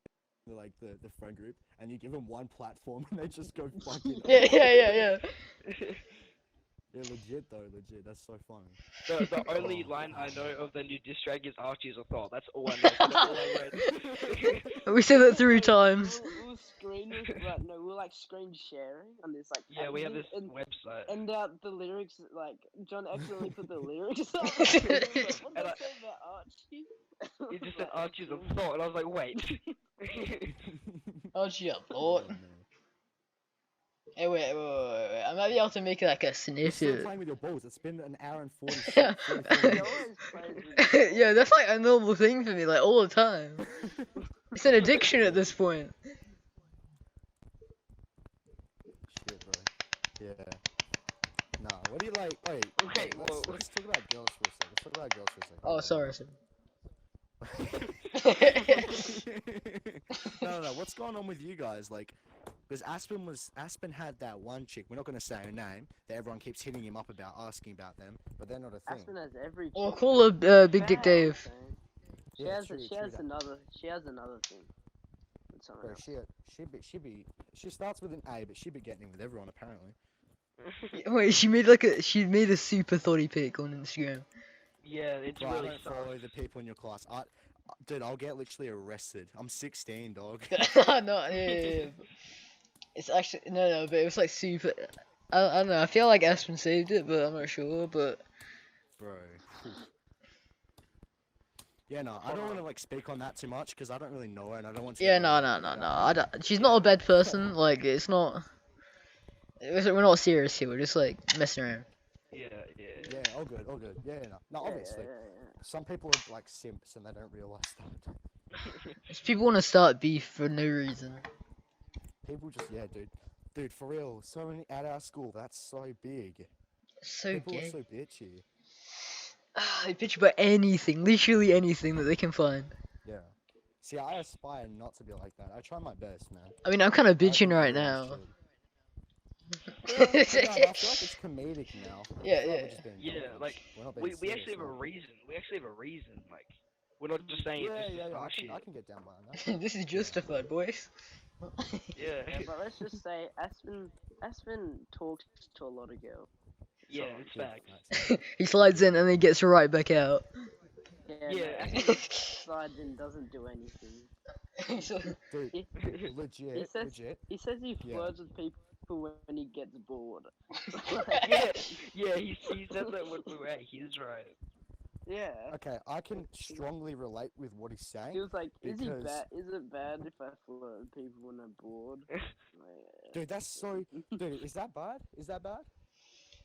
in like the friend group, and you give them one platform and they just go fucking Yeah. Yeah, legit though, legit. That's so funny. The only Oh. line I know of the new diss track is Archie's a thought. That's all I know. That's all I read. We said that 3 times. We'll screen it, but no, we'll like screen sharing on this like. Yeah, we have this and, website. and the lyrics like John accidentally put the lyrics up. What did And I I- say about Archie? It just said Archie's a thought, and I was like, wait. Archie, a Oh, thought. man. Hey, wait. I might be able to make like a You're still snippet. playing with your balls. It's been an hour and 40. Yeah. 44 He minutes. always plays with the Yeah, that's like a normal thing for me, like all the time. It's an addiction at this point. Shit, bro. Yeah. Nah, what do you like? Wait. Okay, well- let's talk about girls for a second. Let's talk about girls for a second. Oh, sorry. No. What's going on with you guys? Like, because Aspen had that one chick. We're not gonna say her name. That everyone keeps hitting him up about, asking about them, but they're not a thing. Aspen has every. Or chick. call her Big Dick Bad, Dave. I'm saying. She Yeah, has true, she true has that. another thing. With someone Bro, else. she starts with an A, but she be getting with everyone apparently. Wait, she made a super thoughty pic on Instagram. Yeah, it's Bro, I really don't sus. follow the people in your class. Dude, I'll get literally arrested. I'm 16, dog. No, yeah. It's actually no, but it was like super. I don't know. I feel like Aspen saved it, but I'm not sure. But Bro. Yeah, no, I don't want to like speak on that too much because I don't really know her and I don't want to. yeah, no. I don't, she's not a bad person. Like it's not. We're not serious here. We're just like messing around. Yeah. Yeah, all good. Yeah, no, Yeah, obviously. yeah. Some people are like simps and they don't realize that. Just people want to start beef for no reason. People just, yeah, dude, for real. So many at our school. That's so big. So People are gay. so bitchy. They bitch about anything, literally anything that they can find. Yeah. See, I aspire not to be like that. I try my best, man. I mean, I'm kind of I think bitching right everyone now. should. But no, I feel like it's comedic now. I Yeah, feel like yeah. we're just being Yeah, dumb. like, We're not being We serious actually have a now. reason. Like, we're not just saying Yeah, it's just yeah, our I shit. can get down by that. This is justified, boys. Yeah. Yeah, but let's just say Aspen talks to a lot of girls. Yeah, it's Yeah, facts. He slides in and then gets right back out. Yeah, Yeah. no, Aspen slides in, doesn't do anything. Dude, He, legit, says legit. he says he Yeah. flirts with people when he gets bored. Yeah, he said that when we were at his, right? Yeah. Okay, I can strongly relate with what he's He saying. was like, "Is he Because- bad? Is it bad if I flirt with people when I'm bored?" Like, Dude, that's so. Dude, is that bad? Is that bad?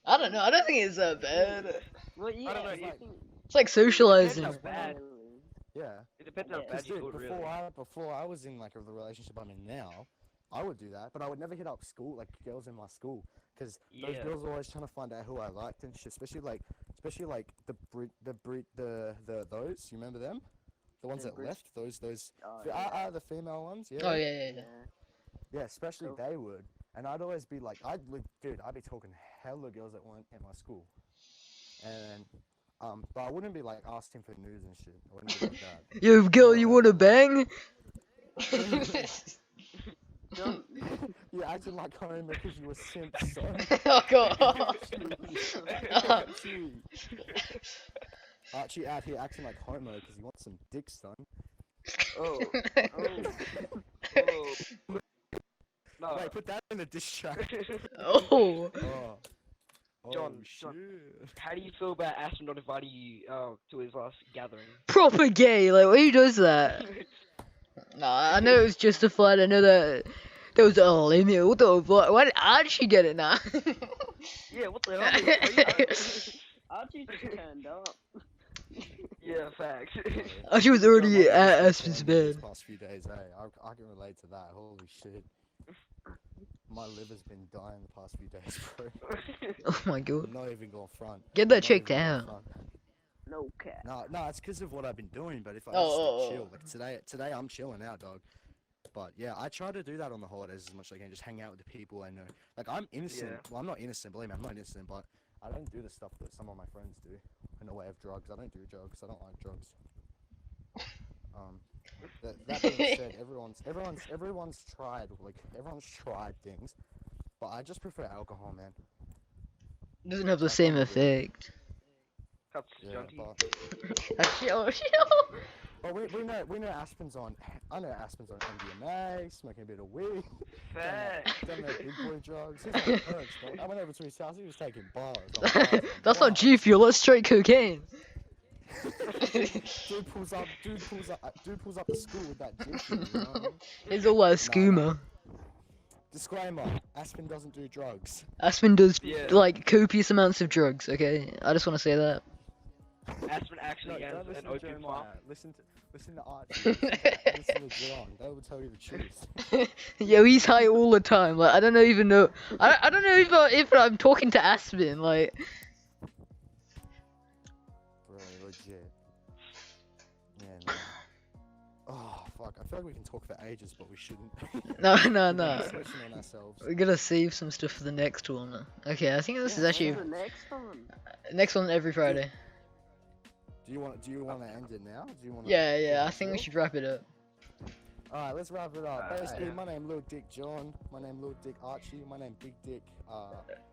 I don't know. I don't think it's that bad. well, yeah. I don't know, I like- think- It's like socializing. Depends how bad. Yeah. It depends how Yeah. bad Because you dude, do it, really. before I was in like the relationship I'm in now, I would do that, but I would never hit up school like girls in my school because those Yeah. girls were always trying to find out who I liked and shit. Especially like especially like the those. You remember them? The ones The that Brit- left. Those Oh, the female ones. Yeah. Oh yeah. Yeah, especially Cool. they would. And I'd always be like, I'd be talking hella girls that weren't at my school. And but I wouldn't be like asking for news and shit. I wouldn't be like that. Yo, girl, No, you no, wanna no. bang? John, You're acting like Homer because you were simp, son. Oh god. Archie out here acting like Homer because he wants some dick, son. Oh. oh, Oh. No. Wait, put that in a diss track. Oh. Oh, John, shit. John. How do you feel about Aspen not inviting you to his last gathering? Proper gay. Like, who does that? Nah, I know it was justified. I know that there was a limit. What the fuck? Why did Archie get it now? Yeah, what the hell? Archie just turned up. Yeah, facts. Archie was Bro, already my at liver's been Aspen's killing me bed. These past few days, I can relate to that. Holy shit. My liver's been dying the past few days, bro. Oh my god. I'm not even going front. Get that Not checked even going out. front. No cat. No, it's because of what I've been doing. But if I Oh, just like, oh, chill, oh. like today I'm chilling out, dog. But yeah, I try to do that on the holidays as much as I can. Just hang out with the people I know. Like I'm innocent. Yeah. Well, I'm not innocent. Believe me, I'm not innocent. But I don't do the stuff that some of my friends do in the way of drugs. I don't do drugs. I don't like drugs. That being said, everyone's tried things, but I just prefer alcohol, man. Doesn't have the same effect. Cups, Yeah, John T. but we know Aspen's on. I know Aspen's on MDMA, smoking a bit of weed. Facts. Done that big boy drugs. He's on perks, dog. I went over to his house. He was taking bars. On bars, on That's not bars. G Fuel. That's straight cocaine. Dude pulls up the school with that G fuel, you know what I mean? It's all like skooma. Disclaimer: Aspen doesn't do drugs. Aspen does Yeah. like copious amounts of drugs. Okay, I just want to say that. Aspen actually has don't an listen to opium farm. Jeremiah. Listen to Archie. Listen to John. They will tell you the truth. Yo, he's high all the time. Like I don't even know. I don't know if I'm talking to Aspen. Like Bro, legit. Yeah, no. Oh, fuck. I feel like we can talk for ages, but we shouldn't. no. We're switching on ourselves. We're gonna save some stuff for the next one. Okay, I think this is When's actually the next one? next one every Friday. Do you want to end it now? Do you want? Yeah. I think we should wrap it up. All right, let's wrap it up. Alright, Basically, yeah. my name Lil Dick John. My name Lil Dick Archie. My name Big Dick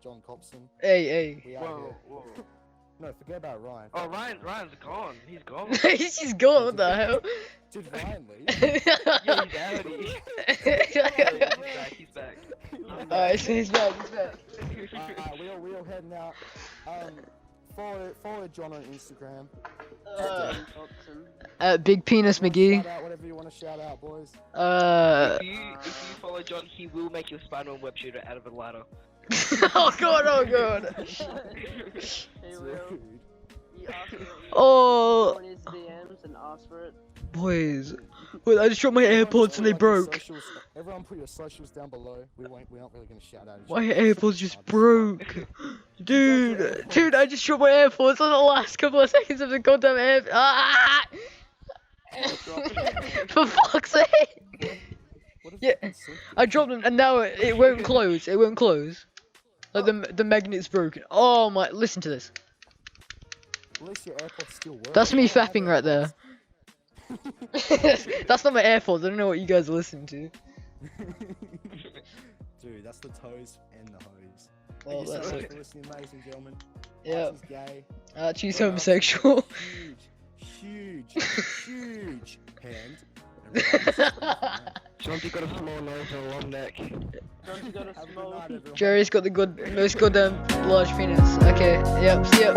John Copson. Hey. We out Whoa, here. whoa. No, forget about Ryan. Oh, Ryan's gone. He's gone. He's just gone. What the hell? Did Ryan leave? Yeah, he's out. He's back. Alright, so he's back. We all heading out. Follow John on Instagram. Big Penis McGee. Shout out whatever you want to shout out, boys. If you follow John, he will make you a Spider-Man web shooter out of a ladder. Oh god. He will. You ask for it, you Oh, go in his DMs and ask for it. boys. Wait, I just dropped my AirPods and they broke. Everyone put your socials down below. We're not really gonna shout out. each My other. AirPods just broke. Dude, I just dropped my AirPods on the last couple of seconds of the goddamn air. Ah! For fuck's sake! What if Yeah, it's so I dropped them and now it won't close. It won't close. Like the magnet's broken. Oh my! Listen to this. At least your AirPods still work. That's me I have fapping right there. That's not my AirPods. I don't know what you guys are listening to. Dude, that's the toes and the hose. Well, Thank you that's so much it. for listening, ladies and gentlemen. Yep. Archie's gay. Archie's homosexual. Huge hand. And Ryan's just like, man. John's got a small nose and a long neck. John's got a Have a good small. night, everyone. Jerry's got the most goddamn large penis. Okay, yep, see ya.